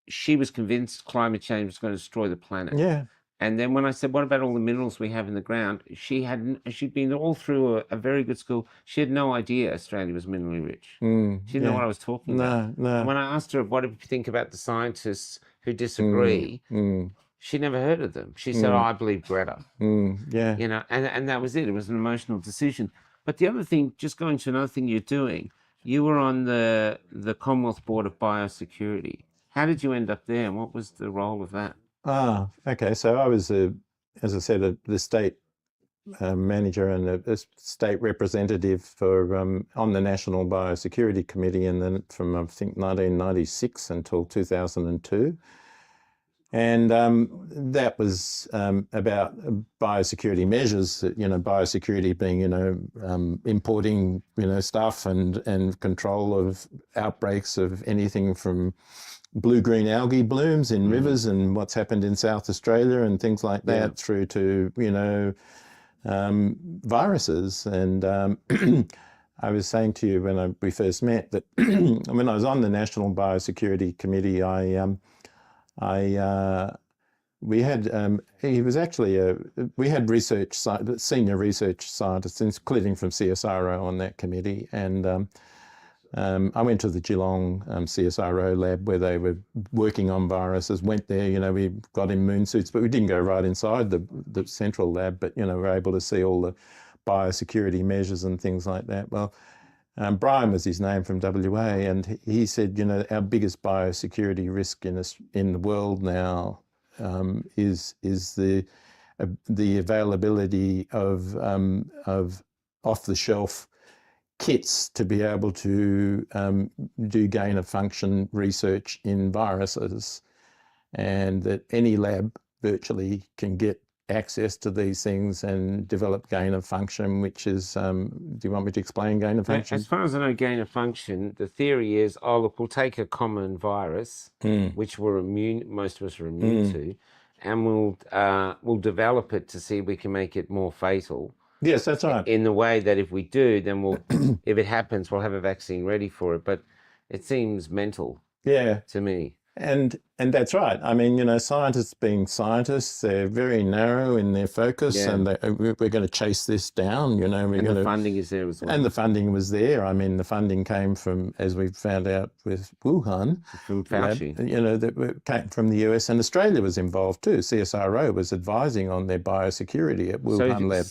she was convinced climate change was going to destroy the planet. Yeah. And then when I said, what about all the minerals we have in the ground? She'd been all through a very good school. She had no idea Australia was minerally rich. She didn't know what I was talking about. No. And when I asked her, what do you think about the scientists who disagree? She never heard of them. She said, oh, I believe Greta. Yeah. And that was it. It was an emotional decision. But the other thing, just going to another thing you're doing, you were on the Commonwealth Board of Biosecurity. How did you end up there, and what was the role of that? Okay. So I was, as I said, the state manager and a state representative for on the National Biosecurity Committee, and then from, I think, 1996 until 2002. And that was about biosecurity measures, biosecurity being, importing, stuff and control of outbreaks of anything from blue-green algae blooms in rivers and what's happened in South Australia and things like that, through to, viruses. And I was saying to you when we first met that when I was on the National Biosecurity Committee, we had he was actually we had senior research scientists, including from CSIRO, on that committee, and I went to the Geelong CSIRO lab where they were working on viruses. Went there, you know, we got immune suits, but we didn't go right inside the central lab. But you know, we're able to see all the biosecurity measures and things like that. Well, Brian was his name, from WA, and he said, you know, our biggest biosecurity risk in the world now is the availability of off-the-shelf kits to be able to do gain-of-function research in viruses, and that any lab virtually can get access to these things and develop gain-of-function, which is, do you want me to explain gain-of-function? As far as I know, gain-of-function, the theory is, oh, look, we'll take a common virus, which most of us are immune to, and we'll develop it to see if we can make it more fatal. Yes, that's right. In the way that if we do, then if it happens, we'll have a vaccine ready for it. But it seems mental, to me. And that's right. I mean, you know, scientists being scientists, they're very narrow in their focus, and we're going to chase this down. You know, the funding is there as well. And the funding was there. I mean, the funding came from, as we found out with Wuhan, from Fauci. Lab, you know, that came from the US, and Australia was involved too. CSIRO was advising on their biosecurity at Wuhan lab.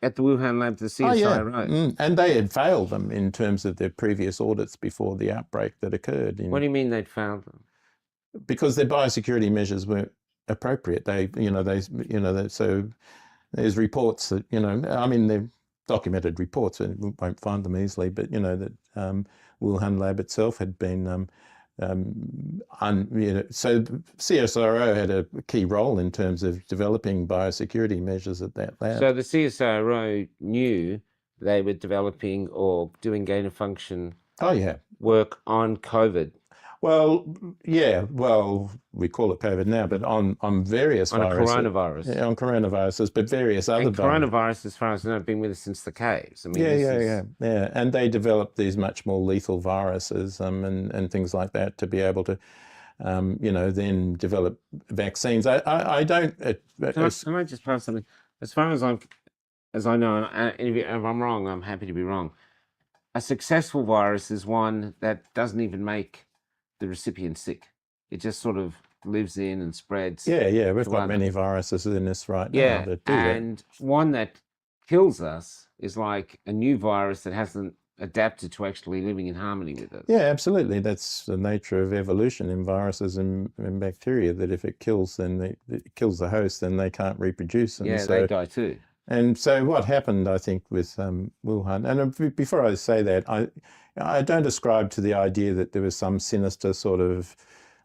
At the Wuhan lab, the CSIRO. And they had failed them in terms of their previous audits before the outbreak that occurred. What do you mean they'd failed them? Because their biosecurity measures weren't appropriate. So there's reports that, you know, I mean, they're documented reports, and we won't find them easily, but, you know, that Wuhan lab itself had been, so CSIRO had a key role in terms of developing biosecurity measures at that lab. So the CSIRO knew they were developing or doing gain-of-function work on COVID. Well, we call it COVID now, but on various viruses. On a coronavirus. Yeah, on coronaviruses, but various other viruses. Coronavirus, as far as I know, have been with us since the caves. I mean, yeah. And they developed these much more lethal viruses and things like that to be able to, you know, then develop vaccines. I don't... Can I just pass something? As far as I know, if I'm wrong, I'm happy to be wrong. A successful virus is one that doesn't even make the recipient sick. It just sort of lives in and spreads. Yeah, we've got many viruses in us right now that do and one that kills us is like a new virus that hasn't adapted to actually living in harmony with us. Yeah, absolutely. That's the nature of evolution in viruses and bacteria, that if it kills, then it kills the host, then they can't reproduce. And so they die too. And so what happened, I think, with Wuhan, and before I say that, I don't ascribe to the idea that there was some sinister sort of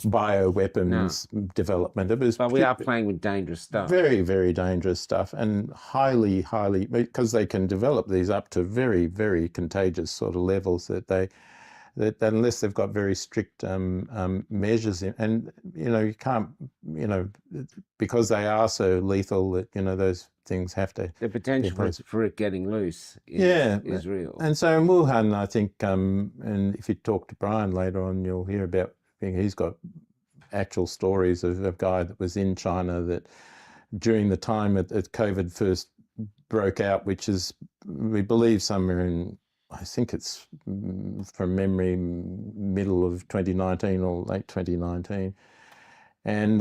bioweapons development. But we are playing with dangerous stuff. Very, very dangerous stuff, and highly, because they can develop these up to very, very contagious sort of levels that unless they've got very strict measures in, and, you know, you can't, you know, because they are so lethal that, you know, those things have to... The potential for it getting loose is real. And so in Wuhan, I think, and if you talk to Brian later on, you'll hear about, he's got actual stories of a guy that was in China that during the time that COVID first broke out, which is, we believe, somewhere in, I think it's from memory, middle of 2019 or late 2019. And,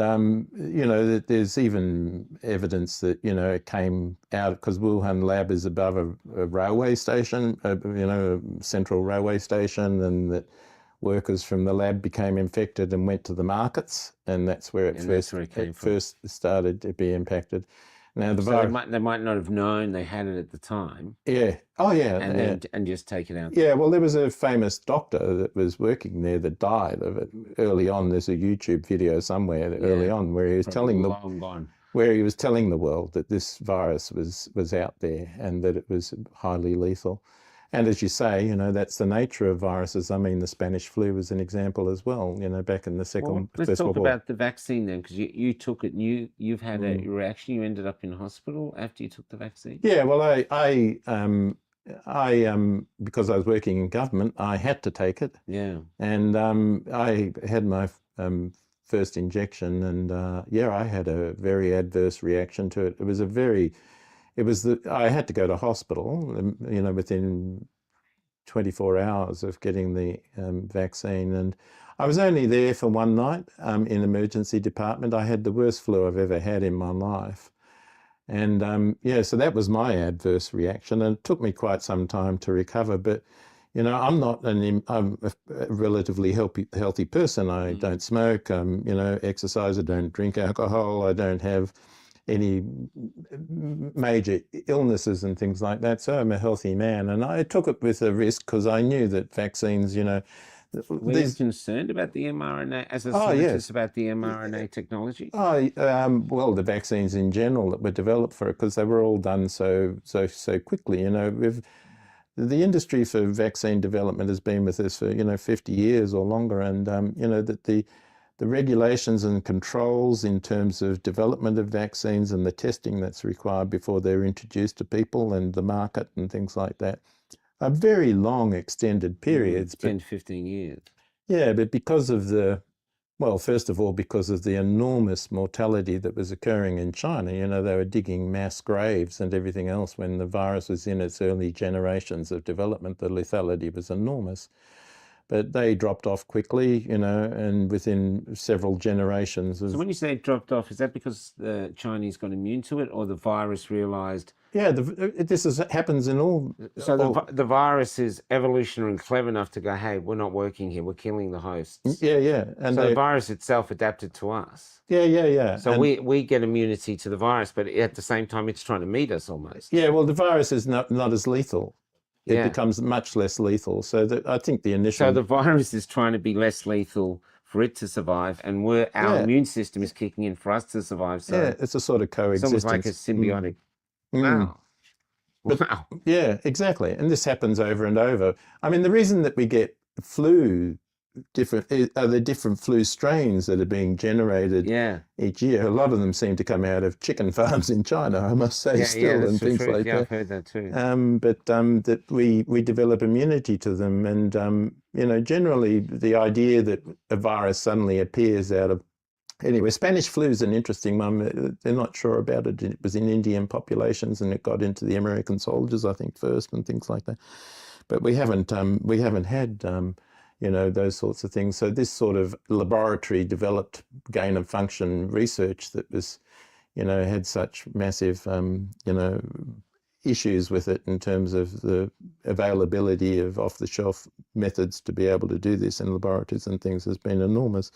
you know, that there's even evidence that, you know, it came out because Wuhan lab is above a railway station, you know, a central railway station, and that workers from the lab became infected and went to the markets, and that's where it first started to be impacted. Now the virus, they might not have known they had it at the time. Yeah. Oh, yeah. And just take it out. Yeah. Well, there was a famous doctor that was working there that died of it early on. There's a YouTube video somewhere early on where he was telling the world that this virus was out there and that it was highly lethal. And as you say, you know, that's the nature of viruses. I mean, the Spanish flu was an example as well, you know, back in the Let's First talk World War. about the vaccine then, because you took it and you've had a reaction. You ended up in hospital after you took the vaccine. Yeah, well, because I was working in government, I had to take it. Yeah. And I had my first injection, and yeah, I had a very adverse reaction to it. I had to go to hospital, you know, within 24 hours of getting the vaccine. And I was only there for one night in emergency department. I had the worst flu I've ever had in my life. And yeah, so that was my adverse reaction, and it took me quite some time to recover. But you know, I'm a relatively healthy person. I don't smoke. You know, exercise. I don't drink alcohol. I don't have any major illnesses and things like that. So I'm a healthy man, and I took it with a risk because I knew that vaccines, you know. Were you concerned about the mRNA as a scientist about the mRNA technology? Well, the vaccines in general that were developed for it, because they were all done so quickly. You know, the industry for vaccine development has been with us for 50 years or longer, and you know that the regulations and controls in terms of development of vaccines and the testing that's required before they're introduced to people and the market and things like that are very long, extended periods. 10 to 15 years. Yeah, but because of first of all, because of the enormous mortality that was occurring in China, you know, they were digging mass graves and everything else when the virus was in its early generations of development. The lethality was enormous. But they dropped off quickly, you know, and within several generations. So when you say it dropped off, is that because the Chinese got immune to it, or the virus realized? Yeah, happens in all. So the virus is evolutionary and clever enough to go, hey, we're not working here. We're killing the hosts. Yeah. And so the virus itself adapted to us. Yeah. So we get immunity to the virus, but at the same time, it's trying to meet us almost. Yeah, well, the virus is not as lethal. It becomes much less lethal. So I think the initial... So the virus is trying to be less lethal for it to survive, and our immune system is kicking in for us to survive. So yeah, it's a sort of coexistence. It's almost like a symbiotic. Wow. Wow. Yeah, exactly. And this happens over and over. I mean, the reason that we get flu are the different flu strains that are being generated each year. A lot of them seem to come out of chicken farms in China, I must say, and things like that. I've heard that too. But that we develop immunity to them, and you know, generally the idea that a virus suddenly appears out of... Anyway, Spanish flu is an interesting one. They're not sure about it. It was in Indian populations, and it got into the American soldiers, I think, first, and things like that. But we haven't had you know, those sorts of things. So this sort of laboratory developed gain of function research that was, you know, had such massive, you know, issues with it in terms of the availability of off-the-shelf methods to be able to do this in laboratories and things has been enormous.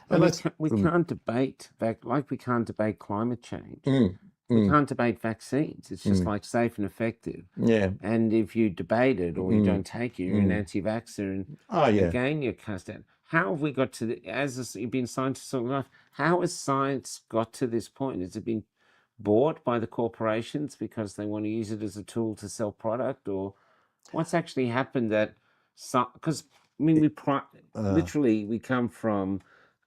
And we can't debate, like we can't debate climate change. We can't debate vaccines. It's just like safe and effective. Yeah. And if you debate it or you don't take it, you're an anti-vaxxer, and again you're cast out. How have we got to you've been scientists all enough, how has science got to this point? Has it been bought by the corporations because they want to use it as a tool to sell product, or what's actually happened that... Because, I mean, literally we come from,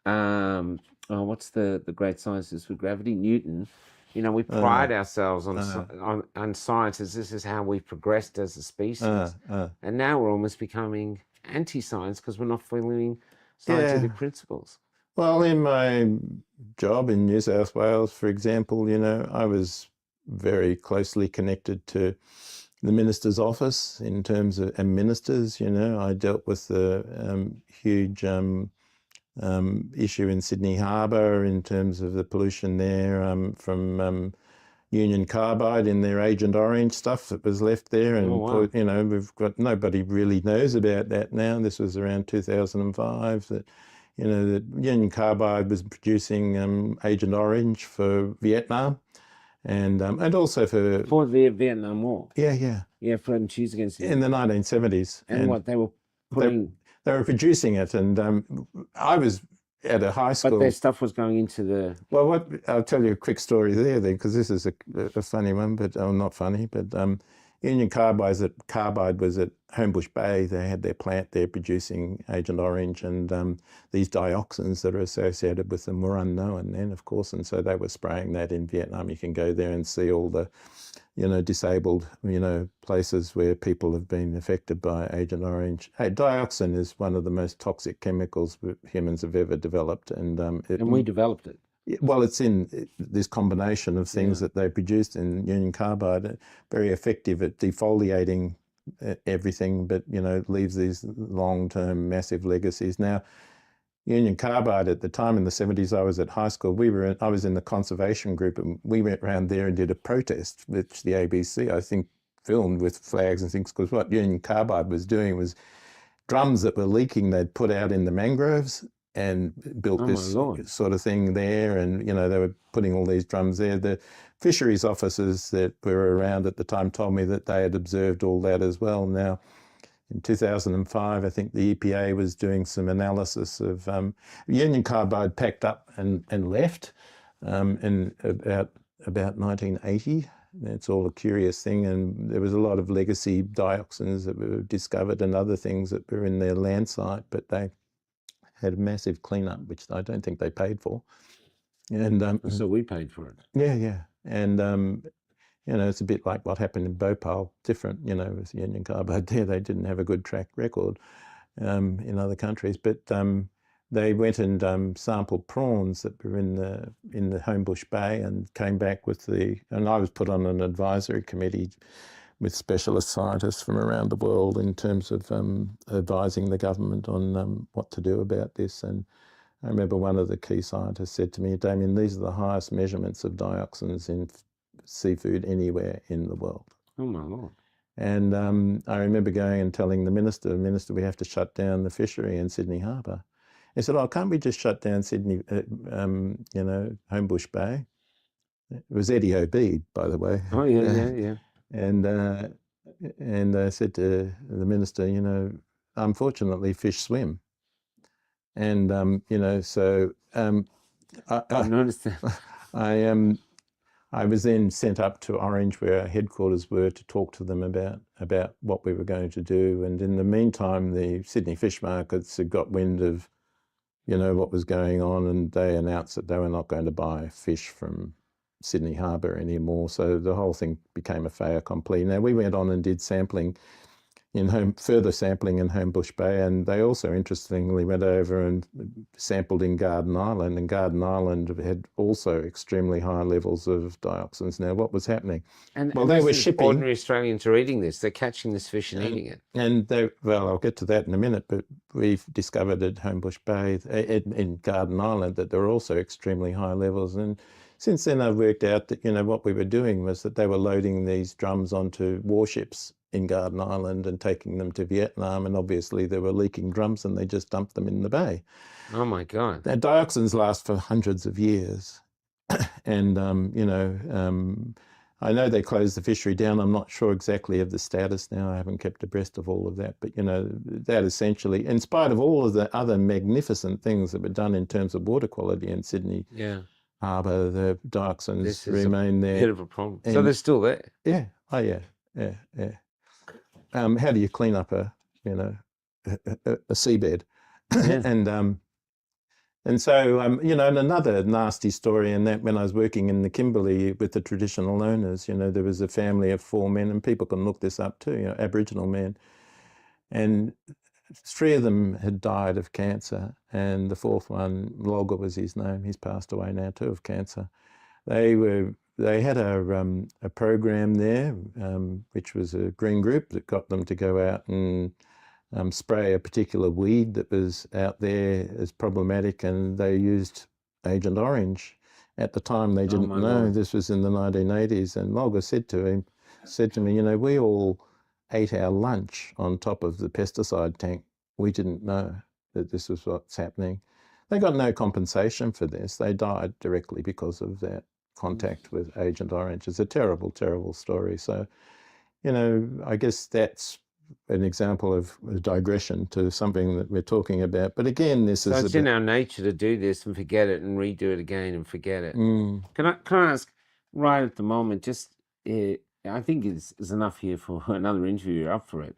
what's the great scientist with gravity? Newton. You know, we pride ourselves on science as this is how we've progressed as a species. And now we're almost becoming anti-science because we're not following scientific principles. Well, in my job in New South Wales, for example, you know, I was very closely connected to the minister's office in terms of, and ministers, you know. I dealt with the huge issue in Sydney Harbour in terms of the pollution there from Union Carbide in their Agent Orange stuff that was left there. And, you know, nobody really knows about that now. This was around 2005 that, you know, that Union Carbide was producing Agent Orange for Vietnam and also for the Vietnam War. Yeah, for to use against in the 1970s. And what they were putting... They were producing it, and I was at a high school. But their stuff was going into the... Well, I'll tell you a quick story there then, because this is a funny one, but not funny. But Union Carbide was at Homebush Bay. They had their plant there producing Agent Orange, and these dioxins that are associated with them were unknown then, of course, and so they were spraying that in Vietnam. You can go there and see all the, disabled, places where people have been affected by Agent Orange. Hey, dioxin is one of the most toxic chemicals humans have ever developed, and we developed it. well, it's in this combination of things that they produced in Union Carbide, very effective at defoliating everything, but, leaves these long-term massive legacies. Now, Union Carbide at the time in the 70s, I was at high school, I was in the conservation group, and we went around there and did a protest, which the ABC, I think, filmed with flags and things, because what Union Carbide was doing was drums that were leaking, they'd put out in the mangroves, and built this sort of thing there, and they were putting all these drums there. The fisheries officers that were around at the time told me that they had observed all that as well. Now, in 2005, I think the EPA was doing some analysis of Union Carbide packed up and left in about 1980. It's all a curious thing, and there was a lot of legacy dioxins that were discovered and other things that were in their land site, but they had a massive cleanup, which I don't think they paid for. And so we paid for it. Yeah. And, it's a bit like what happened in Bhopal, different, with Union Carbide there. They didn't have a good track record in other countries. But they went and sampled prawns that were in the Homebush Bay and came back with and I was put on an advisory committee with specialist scientists from around the world in terms of advising the government on what to do about this. And I remember one of the key scientists said to me, "Damian, these are the highest measurements of dioxins in seafood anywhere in the world." Oh my Lord. And I remember going and telling the minister, we have to shut down the fishery in Sydney Harbour. He said, "Oh, can't we just shut down Sydney, Homebush Bay?" It was Eddie O'Bede, by the way. Oh, yeah. And I said to the minister, unfortunately, fish swim. And, so I noticed that. I was then sent up to Orange, where our headquarters were, to talk to them about what we were going to do. And in the meantime, the Sydney fish markets had got wind of, what was going on, and they announced that they were not going to buy fish from Sydney Harbour anymore. So the whole thing became a fait accompli. Now, we went on and did further sampling in Homebush Bay, and they also interestingly went over and sampled in Garden Island, and Garden Island had also extremely high levels of dioxins. Now, what was happening? They were shipping. Ordinary Australians are eating this. They're catching this fish and eating it. And I'll get to that in a minute, but we've discovered at Homebush Bay, in Garden Island, that there were also extremely high levels. And since then, I've worked out that, what we were doing was that they were loading these drums onto warships in Garden Island and taking them to Vietnam, and obviously there were leaking drums, and they just dumped them in the bay. Oh my God. Now, dioxins last for hundreds of years. And, I know they closed the fishery down. I'm not sure exactly of the status now. I haven't kept abreast of all of that. But, that essentially, in spite of all of the other magnificent things that were done in terms of water quality in Sydney Harbour, the dioxins remain there. Bit of a problem. So they're still there? Yeah. Oh, yeah. How do you clean up a seabed? Yeah. And so, and another nasty story in that, when I was working in the Kimberley with the traditional owners, there was a family of 4 men, and people can look this up too, Aboriginal men. And 3 of them had died of cancer, and the 4th one, Logger was his name, he's passed away now too of cancer. They had a program there, which was a green group that got them to go out and spray a particular weed that was out there as problematic, and they used Agent Orange. At the time, they didn't know. Lord. This was in the 1980s, and Logger said to me, we all ate our lunch on top of the pesticide tank. We didn't know that this was what's happening. They got no compensation for this. They died directly because of that contact with Agent Orange. It's a terrible, terrible story. So, I guess that's an example of a digression to something that we're talking about. But again, this is... So it's in our nature to do this and forget it and redo it again and forget it. Can I ask, right at the moment, just I think is enough here for another interview. You're up for it.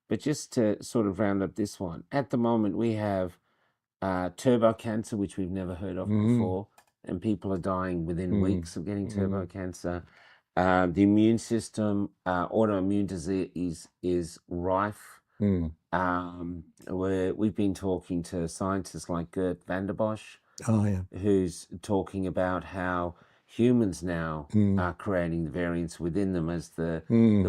But just to sort of round up this one, at the moment we have turbo cancer, which we've never heard of before, and people are dying within weeks of getting turbo cancer. The immune system, autoimmune disease is rife. We've been talking to scientists like Gert van der Bosch, who's talking about how humans now are creating the variants within them as the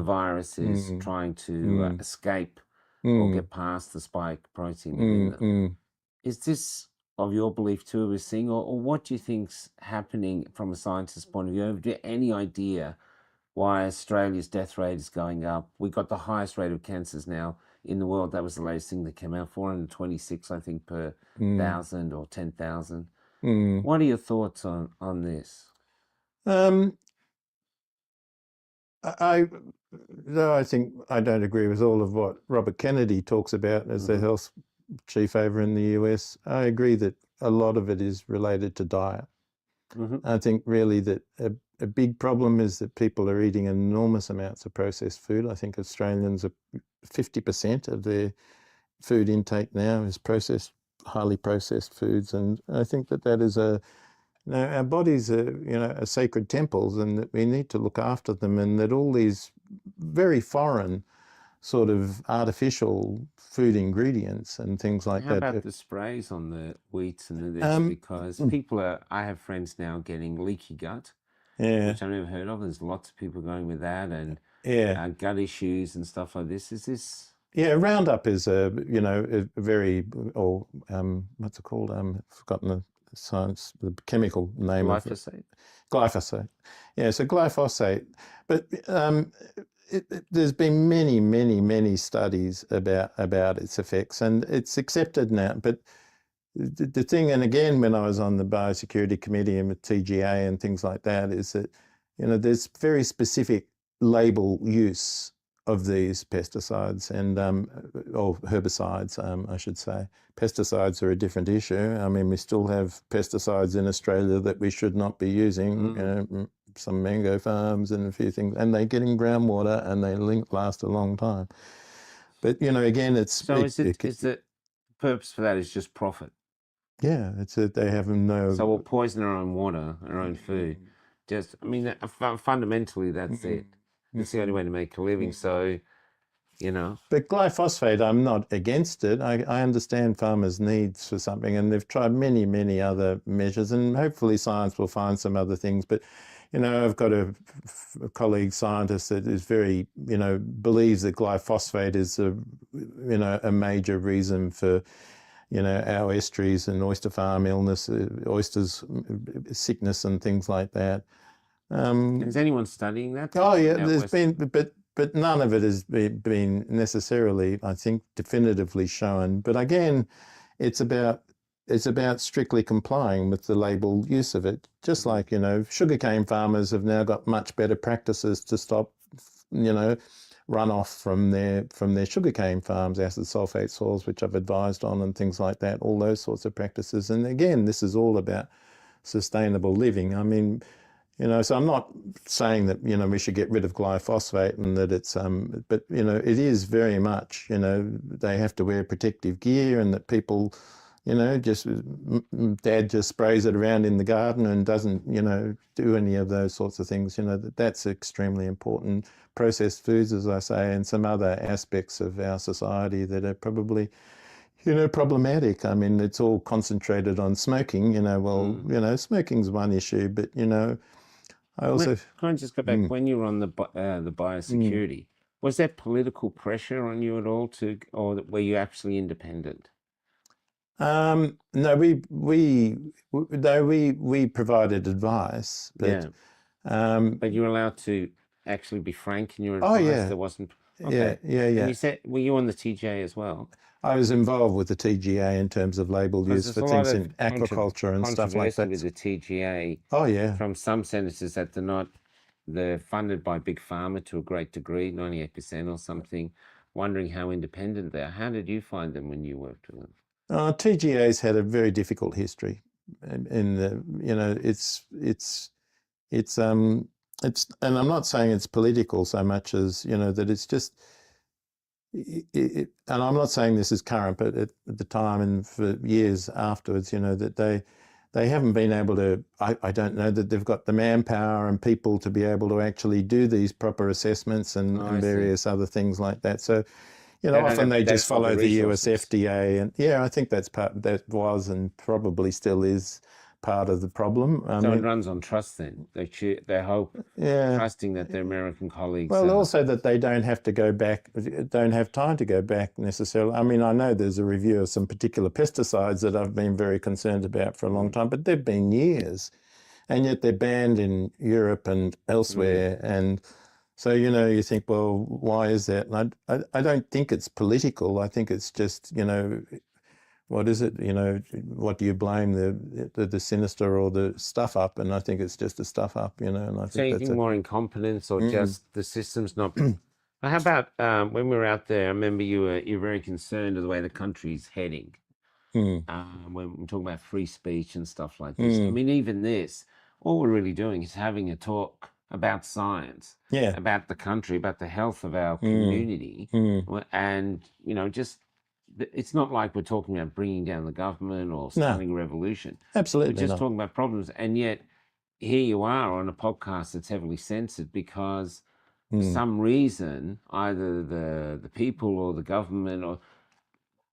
virus is trying to escape or get past the spike protein within them. Is this of your belief too, we're seeing, or what do you think's happening from a scientist's point of view? Have you any idea why Australia's death rate is going up? We got the highest rate of cancers now in the world. That was the latest thing that came out, 426, I think, per 1,000 or 10,000. What are your thoughts on this? Though I think I don't agree with all of what Robert Kennedy talks about as the health chief over in the US. I agree that a lot of it is related to diet. I think really that a big problem is that people are eating enormous amounts of processed food. I think Australians are 50% of their food intake now is processed, highly processed foods, and I think that is our bodies are sacred temples, and that we need to look after them, and that all these very foreign sort of artificial food ingredients and things like that. How about the sprays on the wheats and this? Because I have friends now getting leaky gut, which I've never heard of. There's lots of people going with that, and gut issues and stuff like this. Is this? Yeah, Roundup is a very, or what's it called? I've forgotten the chemical name. Glyphosate. Glyphosate. Yeah, so glyphosate. But there's been many studies about its effects, and it's accepted now. But the thing, and again, when I was on the biosecurity committee and with TGA and things like that, is that there's very specific label use of these pesticides and or herbicides, I should say. Pesticides are a different issue. I mean, we still have pesticides in Australia that we should not be using. Some mango farms and a few things, and they get in groundwater and they last a long time. But again, it's is the purpose for that is just profit? Yeah, they have no. So we'll poison our own water, our own food. Fundamentally, that's it. It's the only way to make a living. So, But glyphosate, I'm not against it. I understand farmers' needs for something, and they've tried many other measures, and hopefully science will find some other things. But, I've got a colleague scientist that is very, believes that glyphosate is a major reason for, our estuaries and oyster farm illness, oysters sickness and things like that. Is anyone studying that? Oh yeah, there's been, but none of it has been necessarily, I think, definitively shown. But again, it's about strictly complying with the label use of it. Just like sugarcane farmers have now got much better practices to stop, runoff from their sugarcane farms, acid sulfate soils, which I've advised on, and things like that. All those sorts of practices. And again, this is all about sustainable living. I mean. So I'm not saying that, we should get rid of glyphosate and that it's, but, it is very much, they have to wear protective gear, and that people, just, Dad just sprays it around in the garden and doesn't, do any of those sorts of things. That's extremely important. Processed foods, as I say, and some other aspects of our society that are probably, problematic. I mean, it's all concentrated on smoking, smoking's one issue, but, I also... Can I just go back? When you were on the biosecurity, was there political pressure on you at all or were you actually independent? No, we provided advice, but... but you were allowed to actually be frank in your advice? Oh, yeah. There wasn't... Okay. Yeah. And you said, were you on the TGA as well? I was involved with the TGA in terms of label use for things in aquaculture and stuff like that. With the TGA. Oh yeah. From some senators that they're funded by Big Pharma to a great degree, 98% or something. Wondering how independent they are. How did you find them when you worked with them? TGA's had a very difficult history, and I'm not saying it's political so much as, that it's just, and I'm not saying this is current, but at the time and for years afterwards, that they haven't been able to, I don't know that they've got the manpower and people to be able to actually do these proper assessments and various other things like that. So, often they just follow the US FDA, and I think that was and probably still is part of the problem. So it runs on trust then. They hope, trusting that their American colleagues. Well, also that they don't have time to go back necessarily. I mean, I know there's a review of some particular pesticides that I've been very concerned about for a long time, but they've been years, and yet they're banned in Europe and elsewhere. And so, you think, well, why is that? And I don't think it's political. I think it's just, what is it? What do you blame, the sinister or the stuff up? And I think it's just a stuff up, And I think so you think more incompetence or just the system's not. How about when we were out there? I remember you're very concerned of the way the country's heading. When we're talking about free speech and stuff like this. I mean, even this, all we're really doing is having a talk about science, about the country, about the health of our community, and just. It's not like we're talking about bringing down the government or starting a revolution. Absolutely, we're just talking about problems, and yet here you are on a podcast that's heavily censored because for some reason either the people or the government or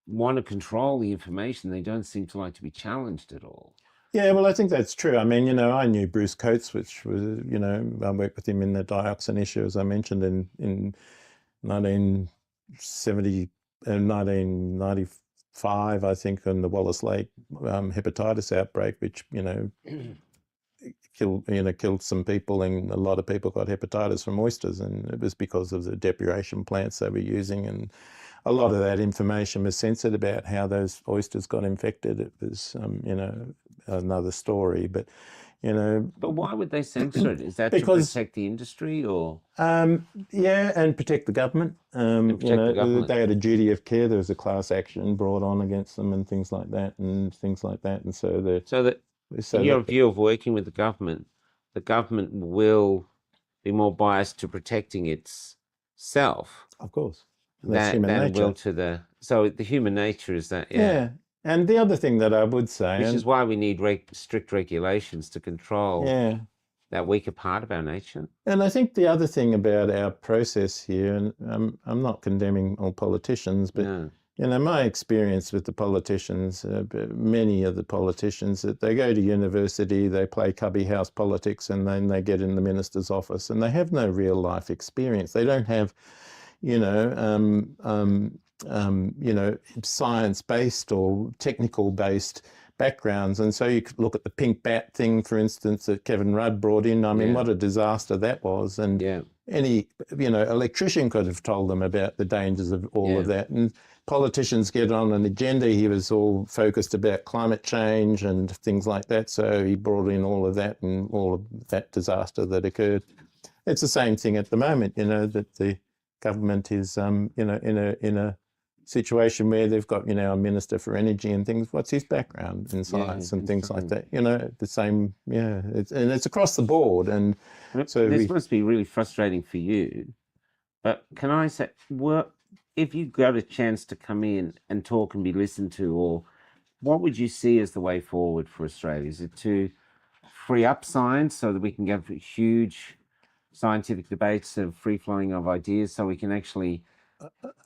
want to control the information. They don't seem to like to be challenged at all. Yeah, well, I think that's true. I mean, I knew Bruce Coates, which was, I worked with him in the dioxin issue, as I mentioned, in 1995, I think, in the Wallace Lake hepatitis outbreak, which killed some people, and a lot of people got hepatitis from oysters, and it was because of the depuration plants they were using, and a lot of that information was censored about how those oysters got infected. It was another story, but. But why would they censor it? Is that to protect the industry, or? Yeah, and protect the government. The government. They had a duty of care. There was a class action brought on against them, and things like that, and so in your view of working with the government will be more biased to protecting itself. Of course, that's human nature. So the human nature is that. Yeah. And the other thing that I would say... Which is why we need strict regulations to control that weaker part of our nature. And I think the other thing about our process here, and I'm not condemning all politicians, but my experience with the politicians, many of the politicians, that they go to university, they play cubby house politics, and then they get in the minister's office, and they have no real life experience. They don't have, science-based or technical-based backgrounds. And so you could look at the pink bat thing, for instance, that Kevin Rudd brought in. I mean, what a disaster that was. And any, electrician could have told them about the dangers of all of that. And politicians get on an agenda. He was all focused about climate change and things like that. So he brought in all of that and all of that disaster that occurred. It's the same thing at the moment, that the government is, in a situation where they've got, a minister for energy and things. What's his background in science and things like that? The same. It's across the board. And so this must be really frustrating for you. But can I say, if you got a chance to come in and talk and be listened to, or what would you see as the way forward for Australia? Is it to free up science so that we can have huge scientific debates and free flowing of ideas, so we can actually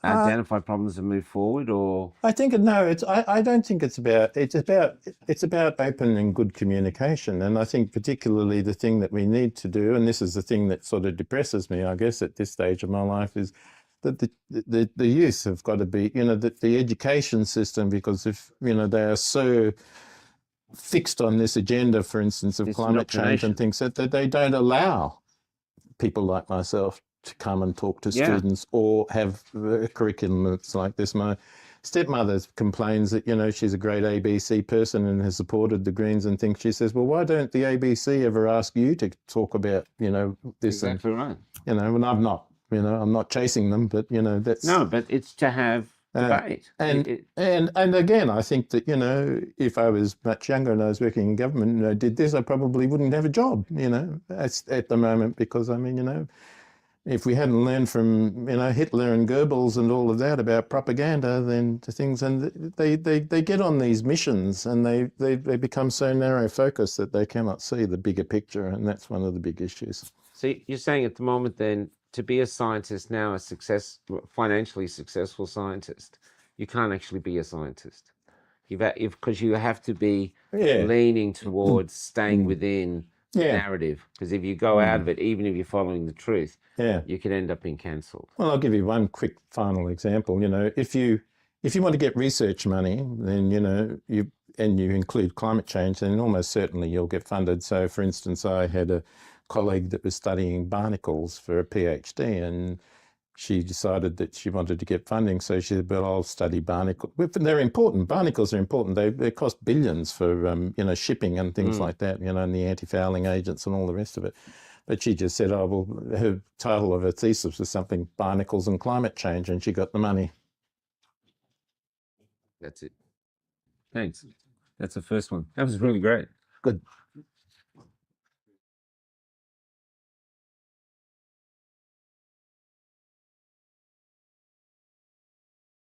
identify problems and move forward? Or I think I don't think it's about open and good communication. And I think particularly the thing that we need to do, and this is the thing that sort of depresses me, I guess, at this stage of my life, is that the youth have got to be, the education system, because if they are so fixed on this agenda, for instance, of climate change and things, that they don't allow people like myself to come and talk to students or have a curriculum that's like this. My stepmother complains that, she's a great ABC person and has supported the Greens and things. She says, well, why don't the ABC ever ask you to talk about, this? Exactly right. And I'm not chasing them, but, that's... No, but it's to have debate. And again, I think that, you know, if I was much younger and I was working in government and I did this, I probably wouldn't have a job, you know, at the moment, because I mean, you know, if we hadn't learned from, you know, Hitler and Goebbels and all of that about propaganda, then the things, and they get on these missions and they become so narrow focused that they cannot see the bigger picture, and that's one of the big issues. So you're saying at the moment then, to be a scientist now, financially successful scientist, you can't actually be a scientist. Because you have to be leaning towards staying within narrative. Because if you go out of it, even if you're following the truth, you could end up being cancelled. Well, I'll give you one quick final example. You know, if you want to get research money, then, you know, you include climate change, then almost certainly you'll get funded. So, for instance, I had a colleague that was studying barnacles for a PhD, and she decided that she wanted to get funding. So she said, well, I'll study barnacles. They're important. Barnacles are important. They cost billions for, you know, shipping and things like that, you know, and the anti-fouling agents and all the rest of it. But she just said, oh, well, her title of her thesis was something, Barnacles and Climate Change, and she got the money. That's it. Thanks. That's the first one. That was really great. Good.